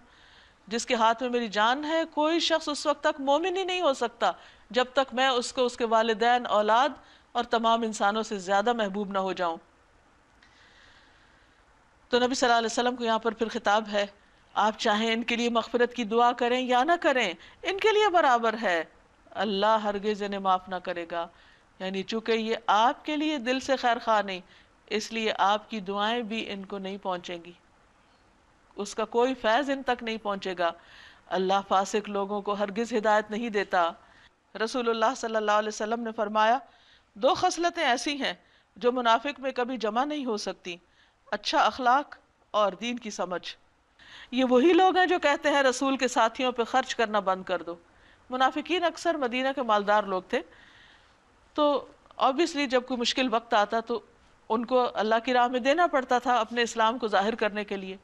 جس کے ہاتھ میں میری جان ہے، کوئی شخص اس وقت تک مومن ہی نہیں ہو سکتا جب تک میں اس کو اس کے والدین، اولاد اور تمام انسانوں سے زیادہ محبوب نہ ہو جاؤں۔ تو نبی صلی اللہ علیہ وسلم کو یہاں پر پھر خطاب ہے، آپ چاہیں ان کے لیے مغفرت کی دعا کریں یا نہ کریں، ان کے لیے برابر ہے، اللہ ہرگز انہیں معاف نہ کرے گا، یعنی چونکہ یہ آپ کے لیے دل سے خیر خواہ نہیں، اس لیے آپ کی دعائیں بھی ان کو نہیں پہنچیں گی، اس کا کوئی فیض ان تک نہیں پہنچے گا۔ اللہ فاسق لوگوں کو ہرگز ہدایت نہیں دیتا۔ رسول اللہ صلی اللہ علیہ وسلم نے فرمایا، دو خصلتیں ایسی ہیں جو منافق میں کبھی جمع نہیں ہو سکتی، اچھا اخلاق اور دین کی سمجھ۔ یہ وہی لوگ ہیں جو کہتے ہیں رسول کے ساتھیوں پہ خرچ کرنا بند کر دو۔ منافقین اکثر مدینہ کے مالدار لوگ تھے، تو obviously جب کوئی مشکل وقت آتا تو ان کو اللہ کی راہ میں دینا پڑتا تھا اپنے اسلام کو ظاہر کرنے کے لیے،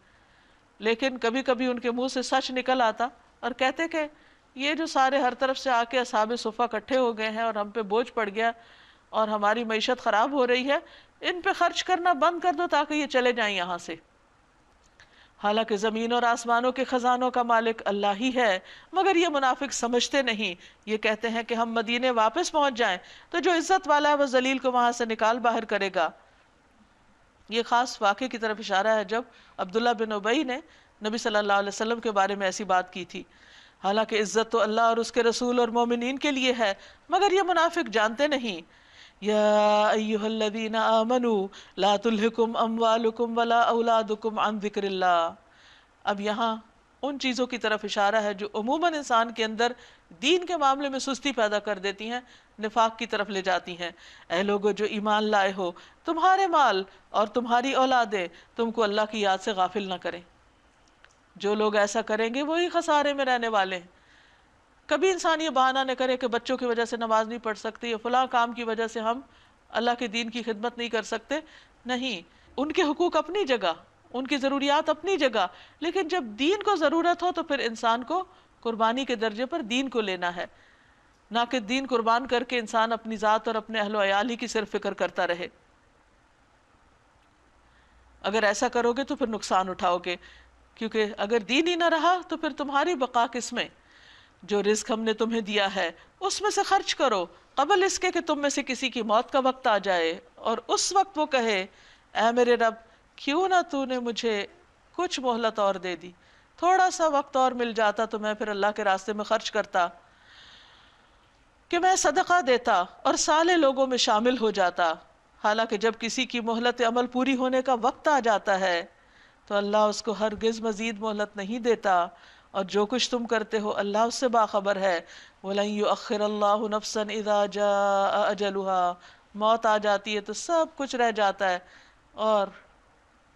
لیکن کبھی کبھی ان کے منہ سے سچ نکل آتا اور کہتے کہ یہ جو سارے ہر طرف سے آ کے اصحاب صفہ اکٹھے ہو گئے ہیں اور ہم پہ بوجھ پڑ گیا اور ہماری معیشت خراب ہو رہی ہے، ان پہ خرچ کرنا بند کر دو تاکہ یہ چلے جائیں یہاں سے۔ حالانکہ زمین اور آسمانوں کے خزانوں کا مالک اللہ ہی ہے، مگر یہ منافق سمجھتے نہیں، یہ کہتے ہیں کہ ہم مدینے واپس پہنچ جائیں تو جو عزت والا ہے وہ ذلیل کو وہاں سے نکال باہر کرے گا۔ یہ خاص واقعے کی طرف اشارہ ہے جب عبداللہ بن ابی نے نبی صلی اللہ علیہ وسلم کے بارے میں ایسی بات کی تھی۔ حالانکہ عزت تو اللہ اور اس کے رسول اور مومنین کے لیے ہے، مگر یہ منافق جانتے نہیں۔ یا ایھا الذین آمنوا لا تلھکم اموالکم ولا اولادکم عن ذکر اللہ۔ اب یہاں ان چیزوں کی طرف اشارہ ہے جو عموماً انسان کے اندر دین کے معاملے میں سستی پیدا کر دیتی ہیں، نفاق کی طرف لے جاتی ہیں۔ اے لوگو جو ایمان لائے ہو، تمہارے مال اور تمہاری اولادیں تم کو اللہ کی یاد سے غافل نہ کریں۔ جو لوگ ایسا کریں گے وہی خسارے میں رہنے والے ہیں۔ کبھی انسان یہ بہانہ نہ کرے کہ بچوں کی وجہ سے نماز نہیں پڑھ سکتے یا فلاں کام کی وجہ سے ہم اللہ کے دین کی خدمت نہیں کر سکتے، نہیں، ان کے حقوق اپنی جگہ، ان کی ضروریات اپنی جگہ، لیکن جب دین کو ضرورت ہو تو پھر انسان کو قربانی کے درجے پر دین کو لینا ہے، نہ کہ دین قربان کر کے انسان اپنی ذات اور اپنے اہل و عیال ہی کی صرف فکر کرتا رہے۔ اگر ایسا کرو گے تو پھر نقصان اٹھاؤ گے، کیونکہ اگر دین ہی نہ رہا تو پھر تمہاری بقا کس میں؟ جو رزق ہم نے تمہیں دیا ہے اس میں سے خرچ کرو قبل اس کے کہ تم میں سے کسی کی موت کا وقت آ جائے، اور اس وقت وہ کہے اے میرے رب کیوں نہ تو نے مجھے کچھ مہلت اور دے دی، تھوڑا سا وقت اور مل جاتا تو میں پھر اللہ کے راستے میں خرچ کرتا، کہ میں صدقہ دیتا اور صالح لوگوں میں شامل ہو جاتا۔ حالانکہ جب کسی کی مہلت عمل پوری ہونے کا وقت آ جاتا ہے تو اللہ اس کو ہرگز مزید مہلت نہیں دیتا، اور جو کچھ تم کرتے ہو اللہ اس سے باخبر ہے۔ وَلَن يُؤَخِّرَ اللَّهُ نَفْسًا إِذَا جَاءَ أَجَلُهَا، موت آ جاتی ہے تو سب کچھ رہ جاتا ہے اور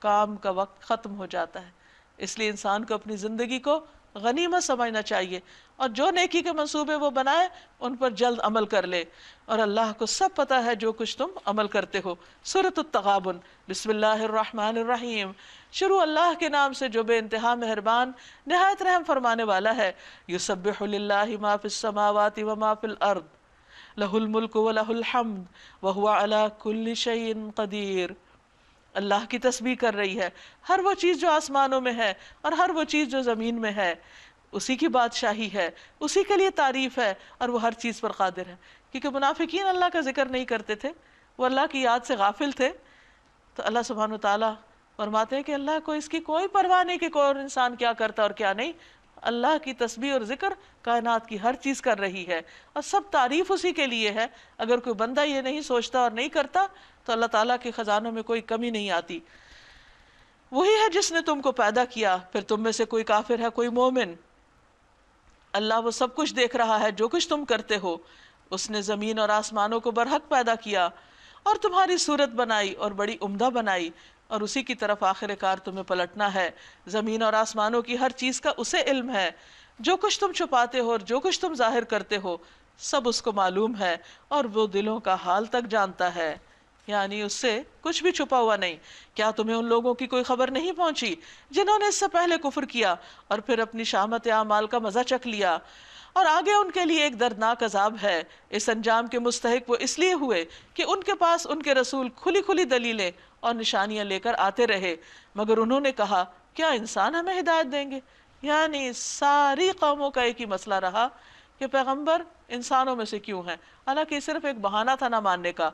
کام کا وقت ختم ہو جاتا ہے۔ اس لیے انسان کو اپنی زندگی کو غنیمت سمجھنا چاہیے، اور جو نیکی کے منصوبے وہ بنائے ان پر جلد عمل کر لے، اور اللہ کو سب پتہ ہے جو کچھ تم عمل کرتے ہو۔ سورۃ التغابن۔ بسم اللہ الرحمن الرحیم۔ شروع اللہ کے نام سے جو بے انتہا مہربان نہایت رحم فرمانے والا ہے۔ یسبح للہ ما فی السماوات وما فی الارض لہ الملک ولہ الحمد وہو علی کل شیء قدیر۔ اللہ کی تسبیح کر رہی ہے ہر وہ چیز جو آسمانوں میں ہے اور ہر وہ چیز جو زمین میں ہے، اسی کی بادشاہی ہے، اسی کے لیے تعریف ہے، اور وہ ہر چیز پر قادر ہے۔ کیونکہ منافقین اللہ کا ذکر نہیں کرتے تھے، وہ اللہ کی یاد سے غافل تھے، تو اللہ سبحانہ وتعالیٰ فرماتے ہیں کہ اللہ کو اس کی کوئی پرواہ نہیں کہ کوئی انسان کیا کرتا اور کیا نہیں۔ اللہ کی تسبیح اور ذکر کائنات کی ہر چیز کر رہی ہے، اور سب تعریف اسی کے لیے ہے۔ اگر کوئی بندہ یہ نہیں سوچتا اور نہیں کرتا تو اللہ تعالیٰ کے خزانوں میں کوئی کمی نہیں آتی۔ وہی ہے جس نے تم کو پیدا کیا، پھر تم میں سے کوئی کافر ہے کوئی مومن۔ اللہ وہ سب کچھ دیکھ رہا ہے جو کچھ تم کرتے ہو۔ اس نے زمین اور آسمانوں کو برحق پیدا کیا اور تمہاری صورت بنائی اور بڑی عمدہ بنائی، اور اسی کی طرف آخر کار تمہیں پلٹنا ہے۔ زمین اور آسمانوں کی ہر چیز کا اسے علم ہے، جو کچھ تم چھپاتے ہو اور جو کچھ تم ظاہر کرتے ہو سب اس کو معلوم ہے، اور وہ دلوں کا حال تک جانتا ہے، یعنی اس سے کچھ بھی چھپا ہوا نہیں۔ کیا تمہیں ان لوگوں کی کوئی خبر نہیں پہنچی جنہوں نے اس سے پہلے کفر کیا اور پھر اپنی شامت اعمال کا مزہ چکھ لیا، اور آگے ان کے لیے ایک دردناک عذاب ہے۔ اس انجام کے مستحق وہ اس لیے ہوئے کہ ان کے پاس ان کے رسول کھلی کھلی دلیلیں اور نشانیاں لے کر آتے رہے، مگر انہوں نے کہا کیا انسان ہمیں ہدایت دیں گے؟ یعنی ساری قوموں کا ایک ہی مسئلہ رہا کہ پیغمبر انسانوں میں سے کیوں ہیں، حالانکہ صرف ایک بہانہ تھا نہ ماننے کا۔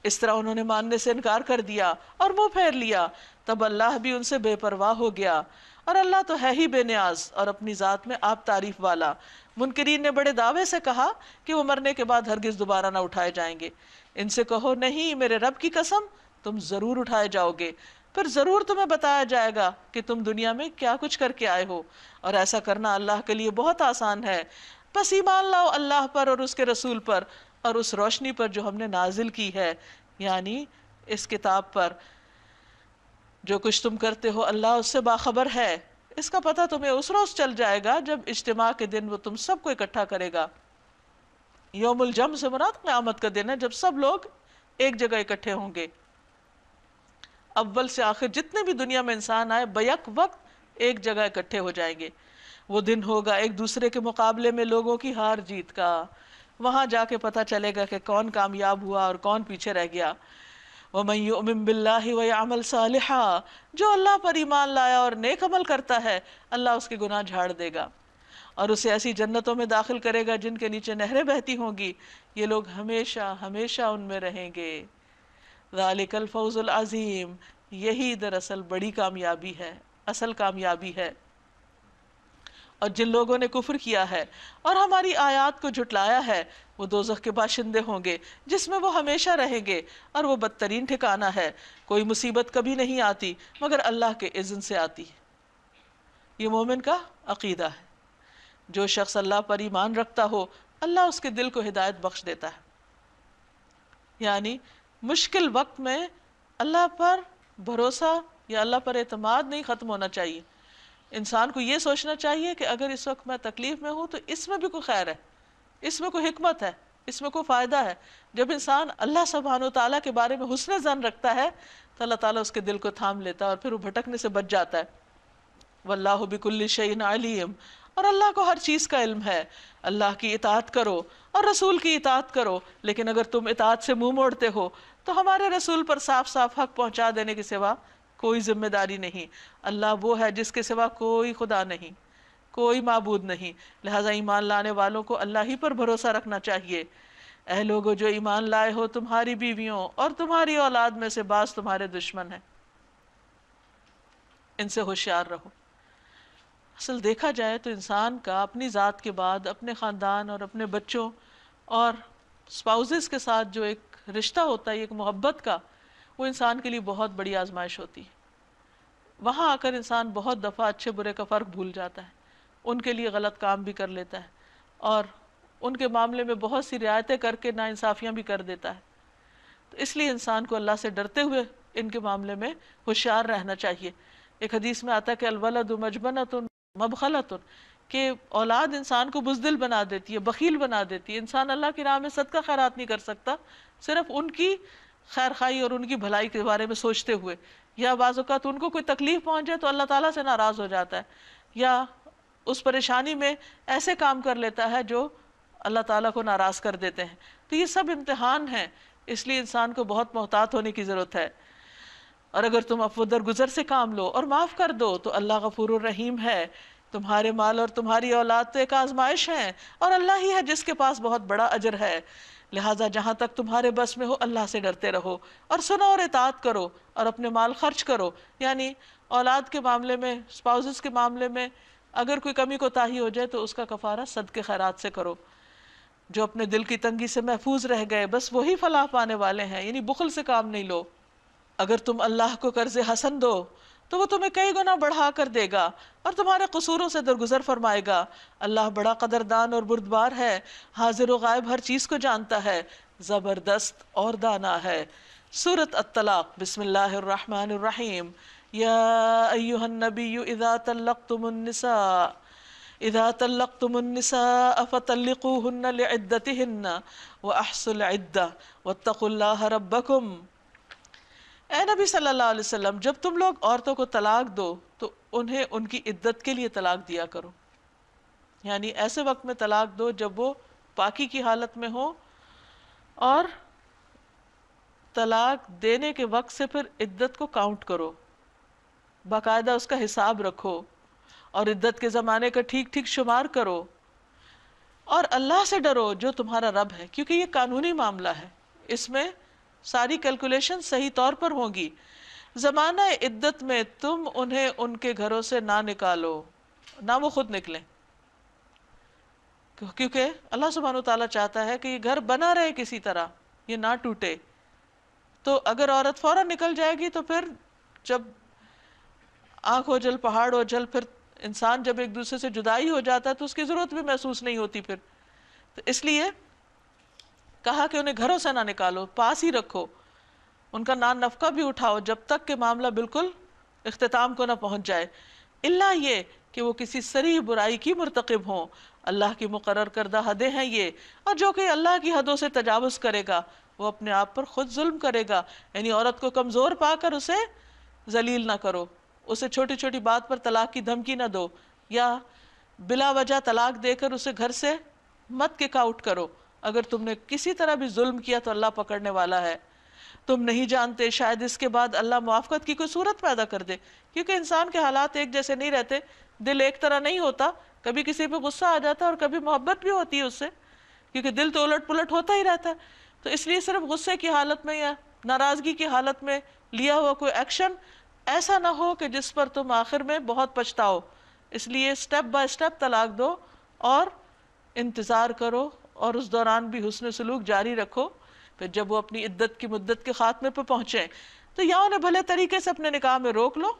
اس طرح انہوں نے ماننے سے انکار کر دیا اور منہ پھیر لیا، تب اللہ بھی ان سے بے پرواہ ہو گیا، اور اللہ تو ہے ہی بے نیاز اور اپنی ذات میں آپ تعریف والا۔ منکرین نے بڑے دعوے سے کہا کہ وہ مرنے کے بعد ہرگز دوبارہ نہ اٹھائے جائیں گے۔ ان سے کہو نہیں، میرے رب کی قسم تم ضرور اٹھائے جاؤ گے، پھر ضرور تمہیں بتایا جائے گا کہ تم دنیا میں کیا کچھ کر کے آئے ہو، اور ایسا کرنا اللہ کے لیے بہت آسان ہے۔ بس ایمان لاؤ اللہ پر اور اس کے رسول پر اور اس روشنی پر جو ہم نے نازل کی ہے، یعنی اس کتاب پر۔ جو کچھ تم کرتے ہو اللہ اس سے باخبر ہے۔ اس کا پتہ تمہیں اس روز چل جائے گا جب اجتماع کے دن وہ تم سب کو اکٹھا کرے گا۔ یوم الجمع سے مراد قیامت کا دن ہے جب سب لوگ ایک جگہ اکٹھے ہوں گے، اول سے آخر جتنے بھی دنیا میں انسان آئے بیک وقت ایک جگہ اکٹھے ہو جائیں گے۔ وہ دن ہوگا ایک دوسرے کے مقابلے میں لوگوں کی ہار جیت کا، وہاں جا کے پتہ چلے گا کہ کون کامیاب ہوا اور کون پیچھے رہ گیا۔ وَمَن يُؤْمِن بِاللَّهِ وَيَعْمَلْ صَالِحًا، جو اللہ پر ایمان لایا اور نیک عمل کرتا ہے اللہ اس کے گناہ جھاڑ دے گا اور اسے ایسی جنتوں میں داخل کرے گا جن کے نیچے نہریں بہتی ہوں گی، یہ لوگ ہمیشہ ہمیشہ ان میں رہیں گے۔ ذَلِكَ الْفَوْزُ الْعَظِيمُ، یہی دراصل بڑی کامیابی ہے، اصل کامیابی ہے۔ اور جن لوگوں نے کفر کیا ہے اور ہماری آیات کو جھٹلایا ہے وہ دوزخ کے باشندے ہوں گے جس میں وہ ہمیشہ رہیں گے، اور وہ بدترین ٹھکانہ ہے۔ کوئی مصیبت کبھی نہیں آتی مگر اللہ کے اذن سے آتی ہے۔ یہ مومن کا عقیدہ ہے۔ جو شخص اللہ پر ایمان رکھتا ہو اللہ اس کے دل کو ہدایت بخش دیتا ہے، یعنی مشکل وقت میں اللہ پر بھروسہ یا اللہ پر اعتماد نہیں ختم ہونا چاہیے۔ انسان کو یہ سوچنا چاہیے کہ اگر اس وقت میں تکلیف میں ہوں تو اس میں بھی کوئی خیر ہے، اس میں کوئی حکمت ہے، اس میں کوئی فائدہ ہے۔ جب انسان اللہ سبحانہ و تعالیٰ کے بارے میں حسن ظن رکھتا ہے تو اللہ تعالیٰ اس کے دل کو تھام لیتا ہے اور پھر وہ بھٹکنے سے بچ جاتا ہے۔ واللہ بکل شیء علیم، اور اللہ کو ہر چیز کا علم ہے۔ اللہ کی اطاعت کرو اور رسول کی اطاعت کرو، لیکن اگر تم اطاعت سے منہ موڑتے ہو تو ہمارے رسول پر صاف صاف حق پہنچا دینے کے سوا کوئی ذمہ داری نہیں۔ اللہ وہ ہے جس کے سوا کوئی خدا نہیں۔ کوئی معبود نہیں، لہٰذا ایمان لانے والوں کو اللہ ہی پر بھروسہ رکھنا چاہیے۔ اے لوگو جو ایمان لائے ہو، تمہاری بیویوں اور تمہاری اولاد میں سے بعض تمہارے دشمن ہیں، ان سے ہوشیار رہو۔ اصل دیکھا جائے تو انسان کا اپنی ذات کے بعد اپنے خاندان اور اپنے بچوں اور اسپاؤزز کے ساتھ جو ایک رشتہ ہوتا ہے، ایک محبت کا، وہ انسان کے لیے بہت بڑی آزمائش ہوتی ہے۔ وہاں آ کر انسان بہت دفعہ اچھے برے کا فرق بھول جاتا ہے، ان کے لیے غلط کام بھی کر لیتا ہے اور ان کے معاملے میں بہت سی رعایتیں کر کے ناانصافیاں بھی کر دیتا ہے۔ تو اس لیے انسان کو اللہ سے ڈرتے ہوئے ان کے معاملے میں ہوشیار رہنا چاہیے۔ ایک حدیث میں آتا ہے کہ الولد مجبنۃ مبخلۃ، کہ اولاد انسان کو بزدل بنا دیتی ہے، بخیل بنا دیتی ہے۔ انسان اللہ کی راہ میں صدقہ خیرات نہیں کر سکتا صرف ان کی خیر خواہی اور ان کی بھلائی کے بارے میں سوچتے ہوئے، یا بعض اوقات ان کو کوئی تکلیف پہنچ جائے تو اللہ تعالیٰ سے ناراض ہو جاتا ہے، یا اس پریشانی میں ایسے کام کر لیتا ہے جو اللہ تعالیٰ کو ناراض کر دیتے ہیں۔ تو یہ سب امتحان ہیں، اس لیے انسان کو بہت محتاط ہونے کی ضرورت ہے۔ اور اگر تم عفو درگزر سے کام لو اور معاف کر دو تو اللہ غفور الرحیم ہے۔ تمہارے مال اور تمہاری اولاد تو ایک آزمائش ہے، اور اللہ ہی ہے جس کے پاس بہت بڑا اجر ہے۔ لہٰذا جہاں تک تمہارے بس میں ہو اللہ سے ڈرتے رہو اور سنو اور اطاعت کرو اور اپنے مال خرچ کرو، یعنی اولاد کے معاملے میں، اسپاؤزز کے معاملے میں اگر کوئی کمی کوتاہی ہو جائے تو اس کا کفارہ صدقے خیرات سے کرو۔ جو اپنے دل کی تنگی سے محفوظ رہ گئے بس وہی فلاح پانے والے ہیں، یعنی بخل سے کام نہیں لو۔ اگر تم اللہ کو قرض حسن دو تو وہ تمہیں کئی گنا بڑھا کر دے گا اور تمہارے قصوروں سے درگزر فرمائے گا۔ اللہ بڑا قدردان اور بردبار ہے، حاضر و غائب ہر چیز کو جانتا ہے، زبردست اور دانا ہے۔ سورۃ الطلاق، بسم اللہ الرحمن الرحیم۔ یا ایہا النبی اذا طلقتم النساء فطلقوهن لعدتهن واحصوا العدة واتقوا الله ربكم۔ اے نبی صلی اللہ علیہ وسلم، جب تم لوگ عورتوں کو طلاق دو تو انہیں ان کی عدت کے لیے طلاق دیا کرو، یعنی ایسے وقت میں طلاق دو جب وہ پاکی کی حالت میں ہو، اور طلاق دینے کے وقت سے پھر عدت کو کاؤنٹ کرو، باقاعدہ اس کا حساب رکھو اور عدت کے زمانے کا ٹھیک ٹھیک شمار کرو، اور اللہ سے ڈرو جو تمہارا رب ہے، کیونکہ یہ قانونی معاملہ ہے، اس میں ساری کیلکولیشن صحیح طور پر ہوں گی۔ زمانہ عدت میں تم انہیں ان کے گھروں سے نہ نکالو، نہ وہ خود نکلیں، کیونکہ اللہ سبحانہ وتعالیٰ چاہتا ہے کہ یہ گھر بنا رہے کسی طرح، یہ نہ ٹوٹے۔ تو اگر عورت فوراً نکل جائے گی تو پھر جب آنکھ ہو جل پہاڑ ہو جل، پھر انسان جب ایک دوسرے سے جدائی ہو جاتا ہے تو اس کی ضرورت بھی محسوس نہیں ہوتی پھر۔ تو اس لیے کہا کہ انہیں گھروں سے نہ نکالو، پاس ہی رکھو، ان کا نان نفقہ بھی اٹھاؤ جب تک کہ معاملہ بالکل اختتام کو نہ پہنچ جائے، الا یہ کہ وہ کسی صریح برائی کی مرتکب ہوں۔ اللہ کی مقرر کردہ حدیں ہیں یہ، اور جو کہ اللہ کی حدوں سے تجاوز کرے گا وہ اپنے آپ پر خود ظلم کرے گا، یعنی عورت کو کمزور پا کر اسے ذلیل نہ کرو، اسے چھوٹی چھوٹی بات پر طلاق کی دھمکی نہ دو، یا بلا وجہ طلاق دے کر اسے گھر سے مت کک آؤٹ کرو۔ اگر تم نے کسی طرح بھی ظلم کیا تو اللہ پکڑنے والا ہے۔ تم نہیں جانتے شاید اس کے بعد اللہ موافقت کی کوئی صورت پیدا کر دے، کیونکہ انسان کے حالات ایک جیسے نہیں رہتے، دل ایک طرح نہیں ہوتا، کبھی کسی پہ غصہ آ جاتا ہے اور کبھی محبت بھی ہوتی ہے اس سے، کیونکہ دل تو الٹ پلٹ ہوتا ہی رہتا ہے۔ تو اس لیے صرف غصے کی حالت میں یا ناراضگی کی حالت میں لیا ہوا کوئی ایکشن ایسا نہ ہو کہ جس پر تم آخر میں بہت پچھتاؤ۔ اس لیے سٹیپ بائی سٹیپ طلاق دو اور انتظار کرو، اور اس دوران بھی حسن سلوک جاری رکھو۔ پھر جب وہ اپنی عدت کی مدت کے خاتمے پہ پہنچیں تو یا انہیں بھلے طریقے سے اپنے نکاح میں روک لو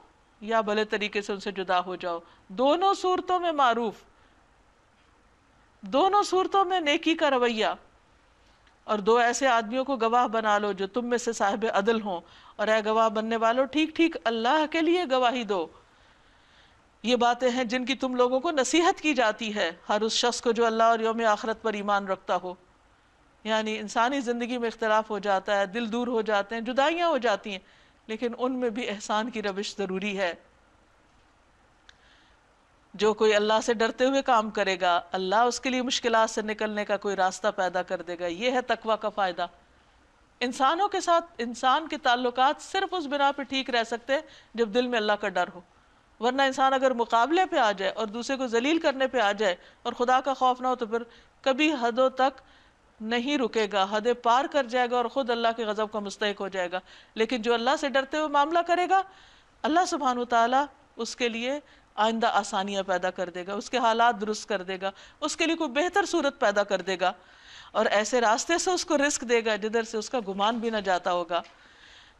یا بھلے طریقے سے ان سے جدا ہو جاؤ، دونوں صورتوں میں معروف، دونوں صورتوں میں نیکی کا رویہ۔ اور دو ایسے آدمیوں کو گواہ بنا لو جو تم میں سے صاحب عدل ہوں، اور اے گواہ بننے والوں ٹھیک ٹھیک اللہ کے لیے گواہی دو۔ یہ باتیں ہیں جن کی تم لوگوں کو نصیحت کی جاتی ہے، ہر اس شخص کو جو اللہ اور یوم آخرت پر ایمان رکھتا ہو۔ یعنی انسانی زندگی میں اختلاف ہو جاتا ہے، دل دور ہو جاتے ہیں، جدائیاں ہو جاتی ہیں، لیکن ان میں بھی احسان کی روش ضروری ہے۔ جو کوئی اللہ سے ڈرتے ہوئے کام کرے گا اللہ اس کے لیے مشکلات سے نکلنے کا کوئی راستہ پیدا کر دے گا۔ یہ ہے تقویٰ کا فائدہ۔ انسانوں کے ساتھ انسان کے تعلقات صرف اس بنا پہ ٹھیک رہ سکتے ہیں جب دل میں اللہ کا ڈر ہو، ورنہ انسان اگر مقابلے پہ آ جائے اور دوسرے کو ذلیل کرنے پہ آ جائے اور خدا کا خوف نہ ہو تو پھر کبھی حدوں تک نہیں رکے گا، حدیں پار کر جائے گا اور خود اللہ کے غضب کا مستحق ہو جائے گا. لیکن جو اللہ سے ڈرتے ہوئے معاملہ کرے گا، اللہ سبحانہ وتعالیٰ اس کے لیے آئندہ آسانیاں پیدا کر دے گا، اس کے حالات درست کر دے گا، اس کے لیے کوئی بہتر صورت پیدا کر دے گا، اور ایسے راستے سے اس کو رزق دے گا جدھر سے اس کا گمان بھی نہ جاتا ہوگا.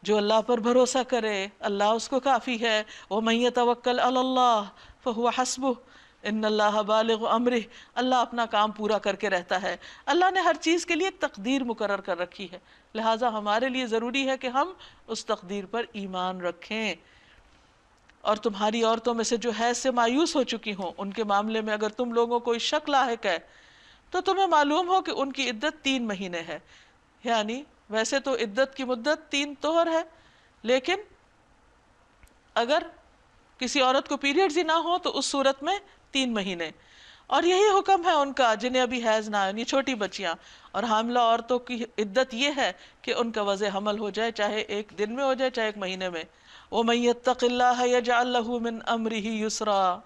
جو اللہ پر بھروسہ کرے اللہ اس کو کافی ہے. وَمَن يَتَوَكَّلْ عَلَى اللَّهِ فَهُوَ حَسْبُهُ إِنَّ اللَّهَ بَالِغُ أَمْرِهِ. اللہ اپنا کام پورا کر کے رہتا ہے. اللہ نے ہر چیز کے لیے ایک تقدیر مقرر کر رکھی ہے، لہٰذا ہمارے لیے ضروری ہے کہ ہم اس تقدیر پر ایمان رکھیں. اور تمہاری عورتوں میں سے جو حیض سے مایوس ہو چکی ہوں ان کے معاملے میں اگر تم لوگوں کو شک لاحق ہے تو تمہیں معلوم ہو کہ ان کی عدت 3 مہینے ہے. یعنی ویسے تو عدت کی مدت 3 طہر ہے، لیکن اگر کسی عورت کو پیریڈز ہی نہ ہو تو اس صورت میں 3 مہینے. اور یہی حکم ہے ان کا جنہیں ابھی حیض نہ آئے، یعنی چھوٹی بچیاں. اور حاملہ عورتوں کی عدت یہ ہے کہ ان کا وضع حمل ہو جائے، چاہے 1 دن میں ہو جائے چاہے 1 مہینے میں. وَمَن يَتَّقِ اللَّهَ يَجْعَل لَّهُ مِنْ أَمْرِهِ يُسْرًا.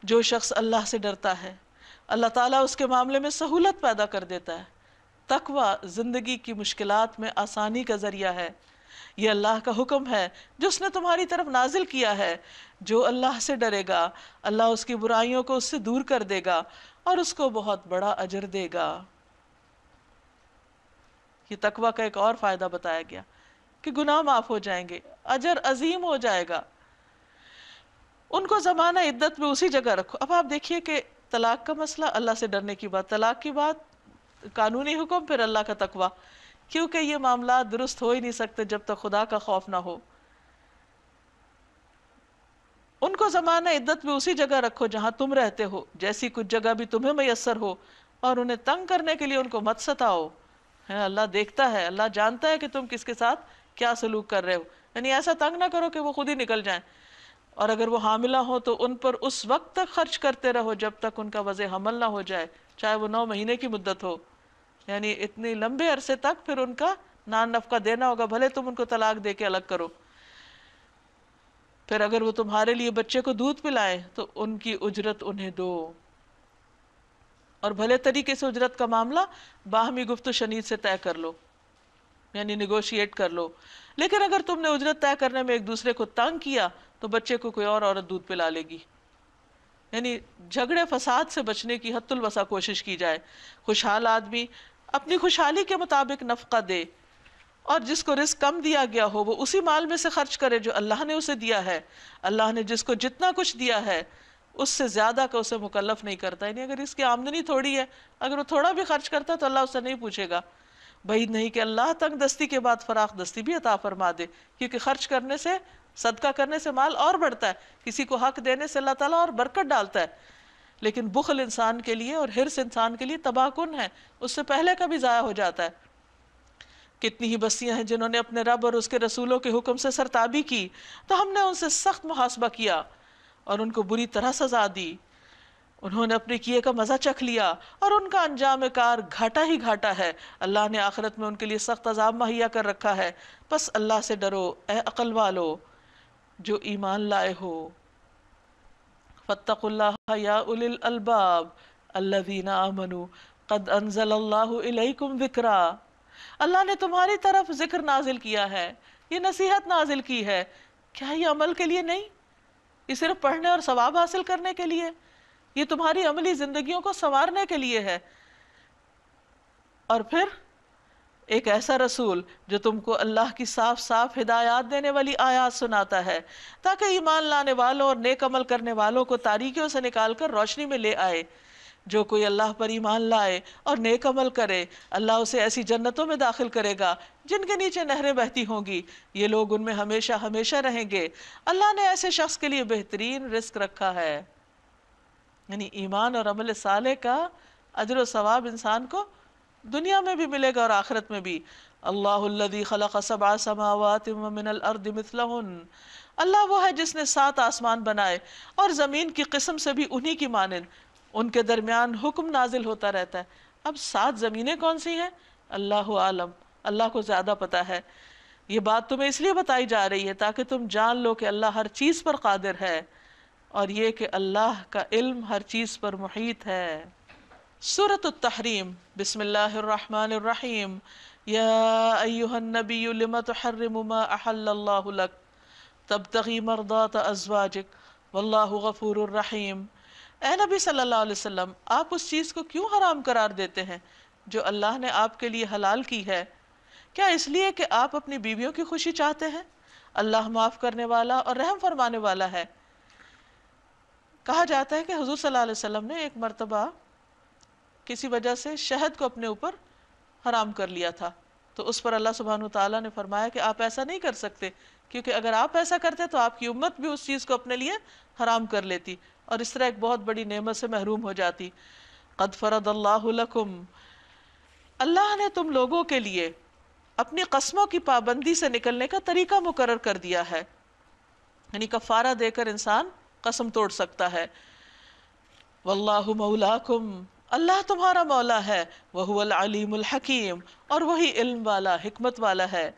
جو شخص اللہ سے ڈرتا ہے اللہ تعالیٰ اس کے معاملے میں سہولت پیدا کر دیتا ہے. تقوی زندگی کی مشکلات میں آسانی کا ذریعہ ہے. یہ اللہ کا حکم ہے جو اس نے تمہاری طرف نازل کیا ہے. جو اللہ سے ڈرے گا اللہ اس کی برائیوں کو اس سے دور کر دے گا اور اس کو بہت بڑا اجر دے گا. یہ تقوی کا ایک اور فائدہ بتایا گیا کہ گناہ معاف ہو جائیں گے، اجر عظیم ہو جائے گا. ان کو زمانہ عدت میں اسی جگہ رکھو. اب آپ دیکھیے کہ طلاق کا مسئلہ، اللہ سے ڈرنے کی بات، طلاق کی بات، قانونی حکم، پھر اللہ کا تقوی، کیونکہ یہ معاملات درست ہو ہی نہیں سکتے جب تک خدا کا خوف نہ ہو. ان کو زمانہ عدت میں اسی جگہ رکھو جہاں تم رہتے ہو، جیسی کچھ جگہ بھی تمہیں میسر ہو، اور انہیں تنگ کرنے کے لیے ان کو مت ستاؤ. اللہ دیکھتا ہے، اللہ جانتا ہے کہ تم کس کے ساتھ کیا سلوک کر رہے ہو. یعنی ایسا تنگ نہ کرو کہ وہ خود ہی نکل جائیں. اور اگر وہ حاملہ ہو تو ان پر اس وقت تک خرچ کرتے رہو جب تک ان کا وضع حمل نہ ہو جائے، چاہے وہ 9 مہینے کی مدت ہو. یعنی اتنی لمبے عرصے تک پھر ان کا نان نفقہ دینا ہوگا، بھلے تم ان کو طلاق دے کے الگ کرو. پھر اگر وہ تمہارے لیے بچے کو دودھ پلائیں تو ان کی اجرت انہیں دو، اور بھلے طریقے سے اجرت کا معاملہ باہمی گفت و شنید سے طے کر لو، یعنی نیگوشیٹ کر لو. لیکن اگر تم نے اجرت طے کرنے میں ایک دوسرے کو تنگ کیا تو بچے کو کوئی اور عورت دودھ پلا لے گی. یعنی جھگڑے فساد سے بچنے کی حد الوسع کوشش کی جائے. خوشحال آدمی اپنی خوشحالی کے مطابق نفقہ دے، اور جس کو رزق کم دیا گیا ہو وہ اسی مال میں سے خرچ کرے جو اللہ نے اسے دیا ہے. اللہ نے جس کو جتنا کچھ دیا ہے اس سے زیادہ کا اسے مکلف نہیں کرتا. یعنی اگر اس کی آمدنی تھوڑی ہے، اگر وہ تھوڑا بھی خرچ کرتا تو اللہ اس سے نہیں پوچھے گا. بعید نہیں کہ اللہ تنگ دستی کے بعد فراخ دستی بھی عطا فرما دے، کیونکہ خرچ کرنے سے، صدقہ کرنے سے مال اور بڑھتا ہے، کسی کو حق دینے سے اللہ تعالیٰ اور برکت ڈالتا ہے. لیکن بخل انسان کے لیے اور حرص انسان کے لیے تباہ کن ہے، اس سے پہلے کا بھی ضائع ہو جاتا ہے. کتنی ہی بستیاں ہیں جنہوں نے اپنے رب اور اس کے رسولوں کے حکم سے سرتابی کی تو ہم نے ان سے سخت محاسبہ کیا اور ان کو بری طرح سزا دی. انہوں نے اپنے کیے کا مزہ چکھ لیا اور ان کا انجام کار گھاٹا ہی گھاٹا ہے. اللہ نے آخرت میں ان کے لیے سخت عذاب مہیا کر رکھا ہے. بس اللہ سے ڈرو اے عقل والو جو ایمان لائے ہو. فاتقوا اللہ یا اولی الالباب الذین آمنوا قد انزل اللہ الیکم ذکرا. اللہ نے تمہاری طرف ذکر نازل کیا ہے، یہ نصیحت نازل کی ہے. کیا یہ عمل کے لیے نہیں؟ یہ صرف پڑھنے اور ثواب حاصل کرنے کے لیے؟ یہ تمہاری عملی زندگیوں کو سنوارنے کے لیے ہے. اور پھر ایک ایسا رسول جو تم کو اللہ کی صاف صاف ہدایات دینے والی آیات سناتا ہے تاکہ ایمان لانے والوں اور نیک عمل کرنے والوں کو تاریکیوں سے نکال کر روشنی میں لے آئے. جو کوئی اللہ پر ایمان لائے اور نیک عمل کرے اللہ اسے ایسی جنتوں میں داخل کرے گا جن کے نیچے نہریں بہتی ہوں گی، یہ لوگ ان میں ہمیشہ ہمیشہ رہیں گے. اللہ نے ایسے شخص کے لیے بہترین رزق رکھا ہے. یعنی ایمان اور عمل صالح کا اجر و ثواب انسان کو دنیا میں بھی ملے گا اور آخرت میں بھی. اللہ الذی خلق 7 سماوات ومن الارض مثلہن. اللہ وہ ہے جس نے 7 آسمان بنائے اور زمین کی قسم سے بھی انہی کی مانند. ان کے درمیان حکم نازل ہوتا رہتا ہے. اب 7 زمینیں کون سی ہیں؟ اللہ عالم، اللہ کو زیادہ پتا ہے. یہ بات تمہیں اس لیے بتائی جا رہی ہے تاکہ تم جان لو کہ اللہ ہر چیز پر قادر ہے. اور یہ کہ اللہ کا علم ہر چیز پر محیط ہے۔ سورۃ التحریم، بسم اللہ الرحمن الرحیم، یا ایہا النبی لم تحرم ما احل اللہ لک تبتغی مرضات ازواجک واللہ غفور الرحیم۔ اے نبی صلی اللہ علیہ وسلم، آپ اس چیز کو کیوں حرام قرار دیتے ہیں جو اللہ نے آپ کے لیے حلال کی ہے؟ کیا اس لیے کہ آپ اپنی بیویوں کی خوشی چاہتے ہیں؟ اللہ معاف کرنے والا اور رحم فرمانے والا ہے۔ کہا جاتا ہے کہ حضور صلی اللہ علیہ وسلم نے ایک مرتبہ کسی وجہ سے شہد کو اپنے اوپر حرام کر لیا تھا، تو اس پر اللہ سبحانہ وتعالیٰ نے فرمایا کہ آپ ایسا نہیں کر سکتے، کیونکہ اگر آپ ایسا کرتے تو آپ کی امت بھی اس چیز کو اپنے لیے حرام کر لیتی اور اس طرح ایک بہت بڑی نعمت سے محروم ہو جاتی۔ قد فرض اللہ لکم، اللہ نے تم لوگوں کے لیے اپنی قسموں کی پابندی سے نکلنے کا طریقہ مقرر کر دیا ہے، یعنی کفارہ دے کر انسان قسم توڑ سکتا ہے۔ واللہ مولاکم، اللہ تمہارا مولا ہے، وہو العلیم الحکیم، اور وہی علم والا حکمت والا ہے۔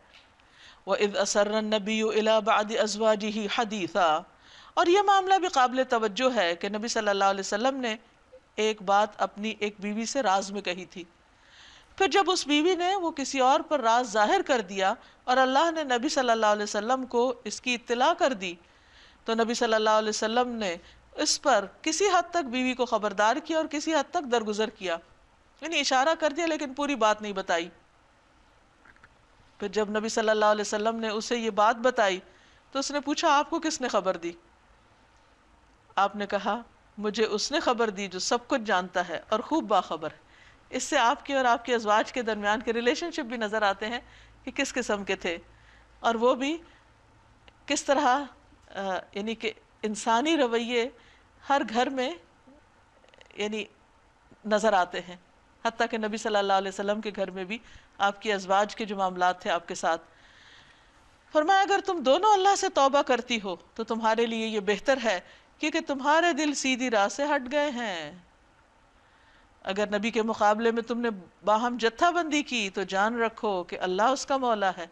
وَإِذْ أَسَرَّ النَّبِيُّ إِلَى بَعْضِ أَزْوَاجِهِ حَدِيثًا، اور یہ معاملہ بھی قابل توجہ ہے کہ نبی صلی اللہ علیہ وسلم نے ایک بات اپنی ایک بیوی سے راز میں کہی تھی، پھر جب اس بیوی نے وہ کسی اور پر راز ظاہر کر دیا اور اللہ نے نبی صلی اللہ علیہ وسلم کو اس کی اطلاع کر دی، تو نبی صلی اللہ علیہ وسلم نے اس پر کسی حد تک بیوی کو خبردار کیا اور کسی حد تک درگزر کیا، یعنی اشارہ کر دیا لیکن پوری بات نہیں بتائی۔ پھر جب نبی صلی اللہ علیہ وسلم نے اسے یہ بات بتائی تو اس نے پوچھا آپ کو کس نے خبر دی؟ آپ نے کہا مجھے اس نے خبر دی جو سب کچھ جانتا ہے اور خوب باخبر ہے۔ اس سے آپ کے اور آپ کے ازواج کے درمیان کے ریلیشن شپ بھی نظر آتے ہیں کہ کس قسم کے تھے، اور وہ بھی کس طرح یعنی کہ انسانی رویے ہر گھر میں یعنی نظر آتے ہیں، حتیٰ کہ نبی صلی اللہ علیہ وسلم کے گھر میں بھی آپ کی ازواج کے جو معاملات تھے آپ کے ساتھ۔ فرمایا اگر تم دونوں اللہ سے توبہ کرتی ہو تو تمہارے لیے یہ بہتر ہے، کیونکہ تمہارے دل سیدھی راہ سے ہٹ گئے ہیں۔ اگر نبی کے مقابلے میں تم نے باہم جتھا بندی کی تو جان رکھو کہ اللہ اس کا مولا ہے،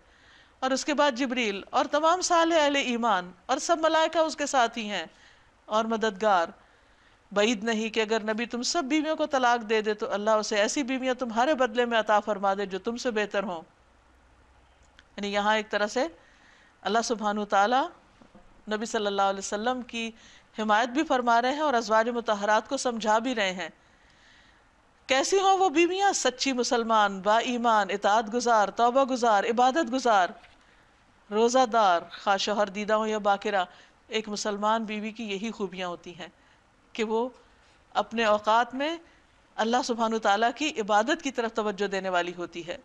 اور اس کے بعد جبریل اور تمام صالح اہل ایمان اور سب ملائکہ اس کے ساتھ ہی ہیں اور مددگار۔ بعید نہیں کہ اگر نبی تم سب بیویوں کو طلاق دے دے تو اللہ اسے ایسی بیویاں تمہارے بدلے میں عطا فرما دے جو تم سے بہتر ہوں۔ یعنی یہاں ایک طرح سے اللہ سبحانہ تعالیٰ نبی صلی اللہ علیہ وسلم کی حمایت بھی فرما رہے ہیں اور ازواج مطہرات کو سمجھا بھی رہے ہیں۔ کیسی ہوں وہ بیویاں؟ سچی مسلمان، با ایمان، اطاعت گزار، توبہ گزار، عبادت گزار، روزہ دار، خواہ شوہر دیدہ ہو یا باکرہ۔ ایک مسلمان بیوی کی یہی خوبیاں ہوتی ہیں کہ وہ اپنے اوقات میں اللہ سبحانہ تعالیٰ کی عبادت کی طرف توجہ دینے والی ہوتی ہے۔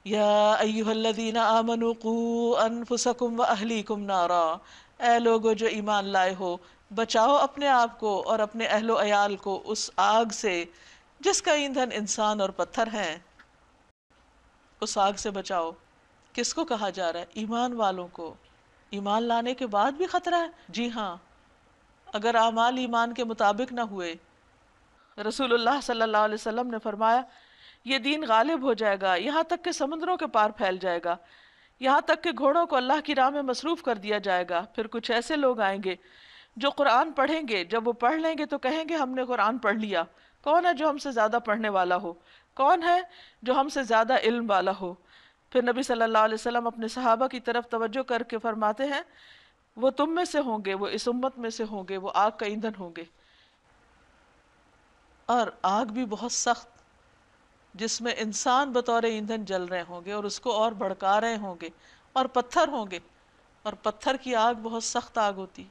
یا ایہا الذین آمنوا قوا انفسکم واہلیکم نارا، اے لوگو جو ایمان لائے ہو، بچاؤ اپنے آپ کو اور اپنے اہل و عیال کو اس آگ سے جس کا ایندھن انسان اور پتھر ہیں۔ اس آگ سے بچاؤ کس کو کہا جا رہا ہے؟ ایمان والوں کو۔ ایمان لانے کے بعد بھی خطرہ ہے؟ جی ہاں، اگر اعمال ایمان کے مطابق نہ ہوئے۔ رسول اللہ صلی اللہ علیہ وسلم نے فرمایا یہ دین غالب ہو جائے گا یہاں تک کہ سمندروں کے پار پھیل جائے گا، یہاں تک کہ گھوڑوں کو اللہ کی راہ میں مصروف کر دیا جائے گا۔ پھر کچھ ایسے لوگ آئیں گے جو قرآن پڑھیں گے، جب وہ پڑھ لیں گے تو کہیں گے ہم نے قرآن پڑھ لیا۔ کون ہے جو ہم سے زیادہ پڑھنے والا ہو؟ کون ہے جو ہم سے زیادہ علم والا ہو؟ پھر نبی صلی اللہ علیہ وسلم اپنے صحابہ کی طرف توجہ کر کے فرماتے ہیں وہ تم میں سے ہوں گے، وہ اس امت میں سے ہوں گے، وہ آگ کا ایندھن ہوں گے، اور آگ بھی بہت سخت، جس میں انسان بطور ایندھن جل رہے ہوں گے اور اس کو اور بھڑکا رہے ہوں گے، اور پتھر ہوں گے، اور پتھر کی آگ بہت سخت آگ ہوتی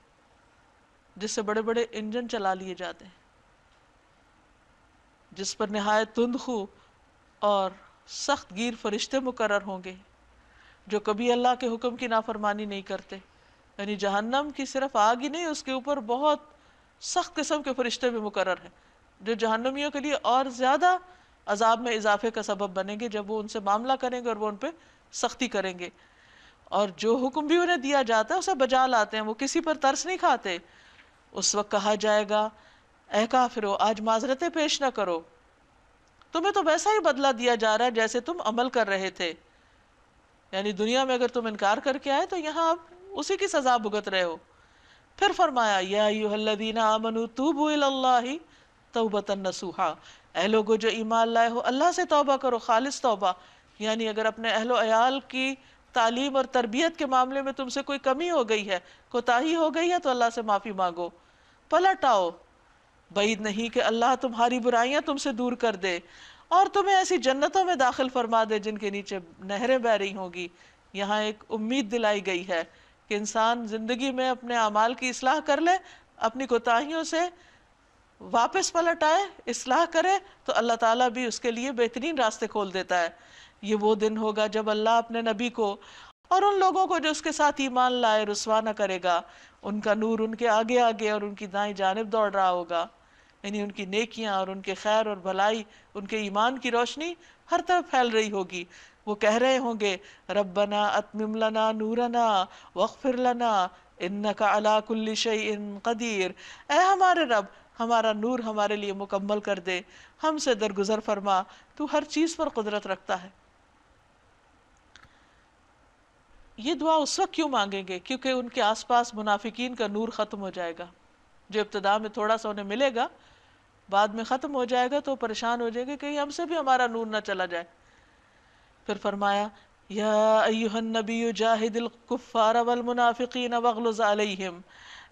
جس سے بڑے بڑے انجن چلا لیے جاتے ہیں، جس پر نہایت تندخو اور سخت گیر فرشتے مقرر ہوں گے جو کبھی اللہ کے حکم کی نافرمانی نہیں کرتے۔ یعنی جہنم کی صرف آگ ہی نہیں، اس کے اوپر بہت سخت قسم کے فرشتے بھی مقرر ہیں جو جہنمیوں کے لیے اور زیادہ عذاب میں اضافے کا سبب بنیں گے جب وہ ان سے معاملہ کریں گے اور وہ ان پہ سختی کریں گے، اور جو حکم بھی انہیں دیا جاتا ہے اسے بجا لاتے ہیں، وہ کسی پر ترس نہیں کھاتے۔ اس وقت کہا جائے گا اے کافرو آج معذرتیں پیش نہ کرو، تمہیں تو ویسا ہی بدلہ دیا جا رہا ہے جیسے تم عمل کر رہے تھے۔ یعنی دنیا میں اگر تم انکار کر کے آئے تو یہاں اب اسی کی سزا بھگت رہے ہو۔ پھر فرمایا یا ایھا الذین آمنوا توبوا الی اللہ توبۃ نصوحا، اے لوگو جو ایمان لائے ہو اللہ سے توبہ کرو، خالص توبہ. یعنی اگر اپنے اہل و عیال کی تعلیم اور تربیت کے معاملے میں تم سے کوئی کمی ہو گئی ہے، کوتاہی ہو گئی ہے، تو اللہ سے معافی مانگو، پلٹ آؤ. بعید نہیں کہ اللہ تمہاری برائیاں تم سے دور کر دے اور تمہیں ایسی جنتوں میں داخل فرما دے جن کے نیچے نہریں بہ رہی ہوں گی. یہاں ایک امید دلائی گئی ہے کہ انسان زندگی میں اپنے اعمال کی اصلاح کر لے، اپنی کوتاہیوں سے واپس پلٹ آئے، اصلاح کرے، تو اللہ تعالیٰ بھی اس کے لیے بہترین راستے کھول دیتا ہے. یہ وہ دن ہوگا جب اللہ اپنے نبی کو اور ان لوگوں کو جو اس کے ساتھ ایمان لائے رسوا نہ کرے گا. ان کا نور ان کے آگے آگے اور ان کی دائیں جانب دوڑ رہا ہوگا، یعنی ان کی نیکیاں اور ان کے خیر اور بھلائی، ان کے ایمان کی روشنی ہر طرف پھیل رہی ہوگی. وہ کہہ رہے ہوں گے ربنا اتمم لنا نورنا واغفر لنا انک علی کل شیء قدیر، اے ہمارے رب ہمارا نور ہمارے لیے مکمل کر دے، ہم سے درگزر فرما، تو ہر چیز پر قدرت رکھتا ہے. یہ دعا اس وقت کیوں مانگیں گے؟ کیونکہ ان کے آس پاس منافقین کا نور ختم ہو جائے گا. جو ابتدا میں تھوڑا سا انہیں ملے گا، بعد میں ختم ہو جائے گا، تو پریشان ہو جائے گا کہ ہم سے بھی ہمارا نور نہ چلا جائے. پھر فرمایا یا ایھا النبی جاہد الکفار والمنافقین واغلظ علیہم،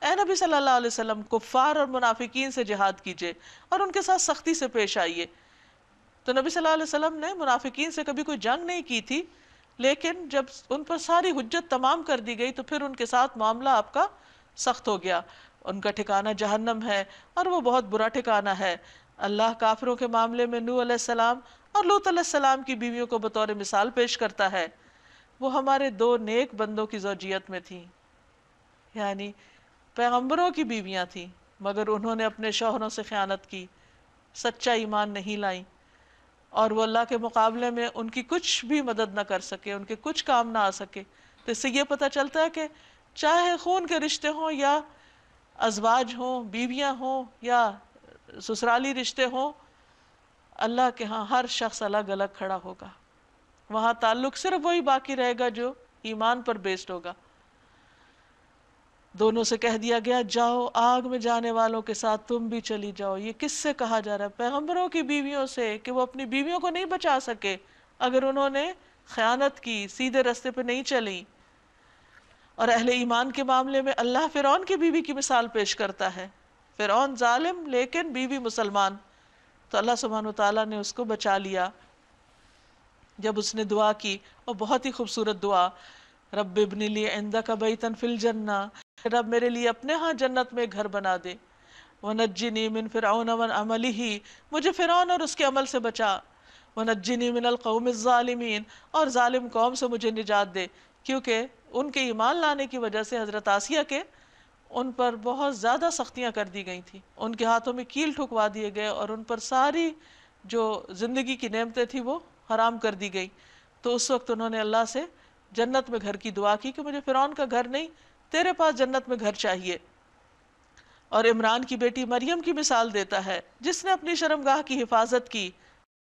اے نبی صلی اللہ علیہ وسلم کفار اور منافقین سے جہاد کیجئے اور ان کے ساتھ سختی سے پیش آئیے. تو نبی صلی اللہ علیہ وسلم نے منافقین سے کبھی کوئی جنگ نہیں کی تھی، لیکن جب ان پر ساری حجت تمام کر دی گئی تو پھر ان کے ساتھ معاملہ آپ کا سخت ہو گیا. ان کا ٹھکانہ جہنم ہے اور وہ بہت برا ٹھکانہ ہے. اللہ کافروں کے معاملے میں نوح علیہ السلام اور لوط علیہ السلام کی بیویوں کو بطور مثال پیش کرتا ہے. وہ ہمارے دو نیک بندوں کی زوجیت میں تھیں، یعنی پیغمبروں کی بیویاں تھیں، مگر انہوں نے اپنے شوہروں سے خیانت کی، سچا ایمان نہیں لائیں، اور وہ اللہ کے مقابلے میں ان کی کچھ بھی مدد نہ کر سکے، ان کے کچھ کام نہ آ سکے. تو اس سے یہ پتہ چلتا ہے کہ چاہے خون کے رشتے ہوں یا ازواج ہوں، بیویاں ہوں یا سسرالی رشتے ہوں، اللہ کے ہاں ہر شخص الگ الگ کھڑا ہوگا. وہاں تعلق صرف وہی باقی رہے گا جو ایمان پر بیسڈ ہوگا. دونوں سے کہہ دیا گیا جاؤ آگ میں جانے والوں کے ساتھ تم بھی چلی جاؤ. یہ کس سے کہا جا رہا ہے؟ پیغمبروں کی بیویوں سے، کہ وہ اپنی بیویوں کو نہیں بچا سکے اگر انہوں نے خیانت کی، سیدھے راستے پہ نہیں چلی. اور اہل ایمان کے معاملے میں اللہ فرعون کی بیوی کی مثال پیش کرتا ہے. فرعون ظالم لیکن بیوی مسلمان، تو اللہ سبحانہ وتعالیٰ نے اس کو بچا لیا جب اس نے دعا کی. اور بہت ہی خوبصورت دعا، رب ابن لی عندک بیتا فی الجنہ، رب میرے لیے اپنے ہاں جنت میں گھر بنا دے. وَنَجِّنِي مِن فِرْعَوْنَ وَعَمَلِهِ، مجھے فرعون اور اس کے عمل سے بچا. وَنَجِّنِي مِنَ الْقَوْمِ الظَّالِمِينَ، اور ظالم قوم سے مجھے نجات دے. کیونکہ ان کے ایمان لانے کی وجہ سے حضرت آسیہ کے ان پر بہت زیادہ سختیاں کر دی گئی تھیں، ان کے ہاتھوں میں کیل ٹھکوا دیے گئے اور ان پر ساری جو زندگی کی نعمتیں تھیں وہ حرام کر دی گئی. تو اس وقت انہوں نے اللہ سے جنت میں گھر کی دعا کی کہ مجھے فرعون کا گھر نہیں، تیرے پاس جنت میں گھر چاہیے. اور عمران کی بیٹی مریم کی مثال دیتا ہے، جس نے اپنی شرمگاہ کی حفاظت کی،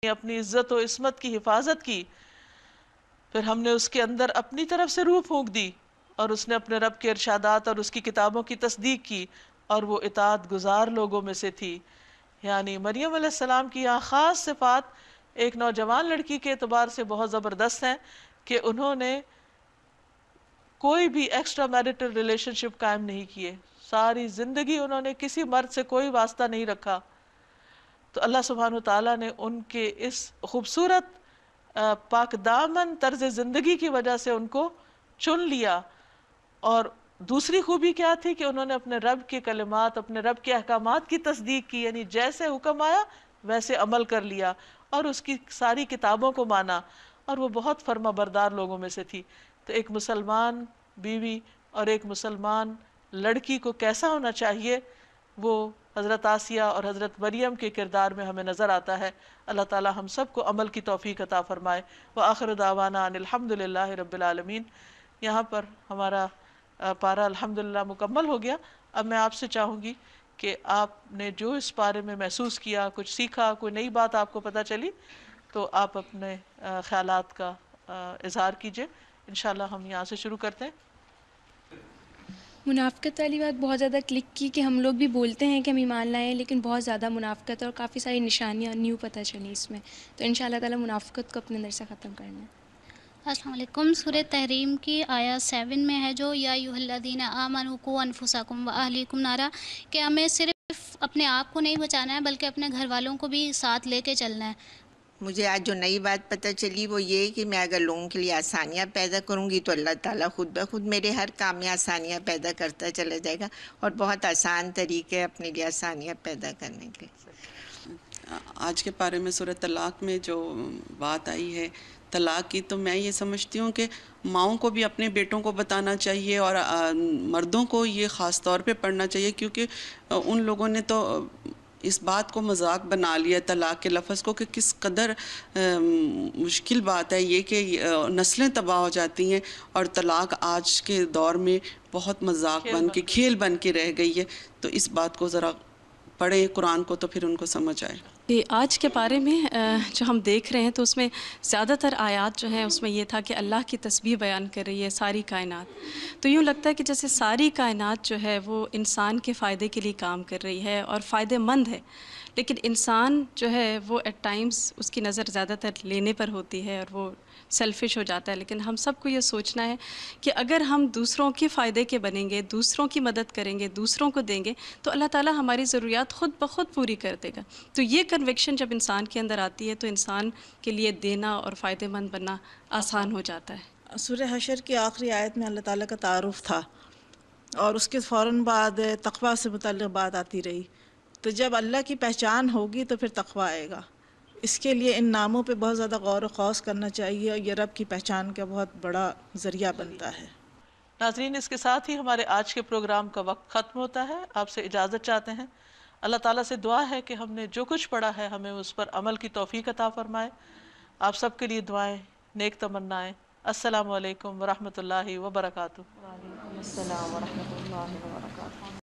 اپنی عزت و عصمت کی حفاظت کی، پھر ہم نے اس کے اندر اپنی طرف سے روح پھونک دی اور اس نے اپنے رب کے ارشادات اور اس کی کتابوں کی تصدیق کی اور وہ اطاعت گزار لوگوں میں سے تھی. یعنی مریم علیہ السلام کی یہاں خاص صفات ایک نوجوان لڑکی کے اعتبار سے بہت زبردست ہیں کہ انہوں نے کوئی بھی ایکسٹرا میرٹل ریلیشن شپ قائم نہیں کیے، ساری زندگی انہوں نے کسی مرد سے کوئی واسطہ نہیں رکھا. تو اللہ سبحانہ وتعالیٰ نے ان کے اس خوبصورت پاک دامن طرز زندگی کی وجہ سے ان کو چن لیا. اور دوسری خوبی کیا تھی کہ انہوں نے اپنے رب کے کلمات، اپنے رب کے احکامات کی تصدیق کی، یعنی جیسے حکم آیا ویسے عمل کر لیا اور اس کی ساری کتابوں کو مانا، اور وہ بہت فرما بردار لوگوں میں سے تھی. تو ایک مسلمان بیوی اور ایک مسلمان لڑکی کو کیسا ہونا چاہیے، وہ حضرت آسیہ اور حضرت مریم کے کردار میں ہمیں نظر آتا ہے. اللہ تعالی ہم سب کو عمل کی توفیق عطا فرمائے. وآخر دعوانا ان الحمد للہ رب العالمین. یہاں پر ہمارا پارہ الحمدللہ مکمل ہو گیا. اب میں آپ سے چاہوں گی کہ آپ نے جو اس پارے میں محسوس کیا، کچھ سیکھا، کوئی نئی بات آپ کو پتہ چلی، تو آپ اپنے خیالات کا اظہار کیجئے. انشاءاللہ ہم یہاں سے شروع کرتے ہیں. منافقت والی بات بہت زیادہ کلک کی کہ ہم لوگ بھی بولتے ہیں کہ ہم ایمان لائے ہیں لیکن بہت زیادہ منافقت ہے اور کافی ساری نشانیاں نیو پتہ چلی اس میں. تو ان شاء اللہ تعالیٰ منافقت کو اپنے اندر سے ختم کرنا ہے. السلام علیکم. سورہ تحریم کی آیت 7 میں ہے جو یا ایھا الذین آمنوا قوا انفسکم واہلیکم نارا، کہ ہمیں صرف اپنے آپ کو نہیں بچانا ہے بلکہ اپنے گھر والوں کو بھی ساتھ لے کے چلنا ہے. مجھے آج جو نئی بات پتہ چلی وہ یہ کہ میں اگر لوگوں کے لیے آسانیاں پیدا کروں گی تو اللہ تعالیٰ خود بخود میرے ہر کام میں آسانیاں پیدا کرتا چلا جائے گا، اور بہت آسان طریقے اپنے لیے آسانیاں پیدا کرنے کے. آج کے پارے میں سورہ طلاق میں جو بات آئی ہے طلاق کی، تو میں یہ سمجھتی ہوں کہ ماؤں کو بھی اپنے بیٹوں کو بتانا چاہیے اور مردوں کو یہ خاص طور پہ پڑھنا چاہیے، کیونکہ ان لوگوں نے تو اس بات کو مذاق بنا لیا طلاق کے لفظ کو کہ کس قدر مشکل بات ہے یہ کہ نسلیں تباہ ہو جاتی ہیں، اور طلاق آج کے دور میں بہت مذاق بن کے کھیل بن کے رہ گئی ہے. تو اس بات کو ذرا پڑھیں قرآن کو تو پھر ان کو سمجھ آئے. آج کے بارے میں جو ہم دیکھ رہے ہیں تو اس میں زیادہ تر آیات جو ہیں اس میں یہ تھا کہ اللہ کی تسبیح بیان کر رہی ہے ساری کائنات. تو یوں لگتا ہے کہ جیسے ساری کائنات جو ہے وہ انسان کے فائدے کے لیے کام کر رہی ہے اور فائدہ مند ہے، لیکن انسان جو ہے وہ ایٹ ٹائمز اس کی نظر زیادہ تر لینے پر ہوتی ہے اور وہ سیلفش ہو جاتا ہے. لیکن ہم سب کو یہ سوچنا ہے کہ اگر ہم دوسروں کے فائدے کے بنیں گے، دوسروں کی مدد کریں گے، دوسروں کو دیں گے تو اللہ تعالیٰ ہماری ضروریات خود بخود پوری کر دے گا. تو یہ کنوکشن جب انسان کے اندر آتی ہے تو انسان کے لیے دینا اور فائدہ مند بننا آسان ہو جاتا ہے. سورہ حشر کی آخری آیت میں اللہ تعالیٰ کا تعارف تھا اور اس کے فوراً بعد تقویٰ سے متعلق بات آتی رہی. تو جب اللہ کی پہچان ہوگی تو پھر تقویٰ آئے گا. اس کے لیے ان ناموں پہ بہت زیادہ غور و خوض کرنا چاہیے، اور یہ رب کی پہچان کا بہت بڑا ذریعہ بنتا ہے. ناظرین، اس کے ساتھ ہی ہمارے آج کے پروگرام کا وقت ختم ہوتا ہے. آپ سے اجازت چاہتے ہیں. اللہ تعالیٰ سے دعا ہے کہ ہم نے جو کچھ پڑھا ہے ہمیں اس پر عمل کی توفیق عطا فرمائے. آپ سب کے لیے دعائیں، نیک تمنائیں. السلام علیکم ورحمۃ اللہ وبرکاتہ. وعلیکم السلام ورحمۃ اللہ وبرکاتہ.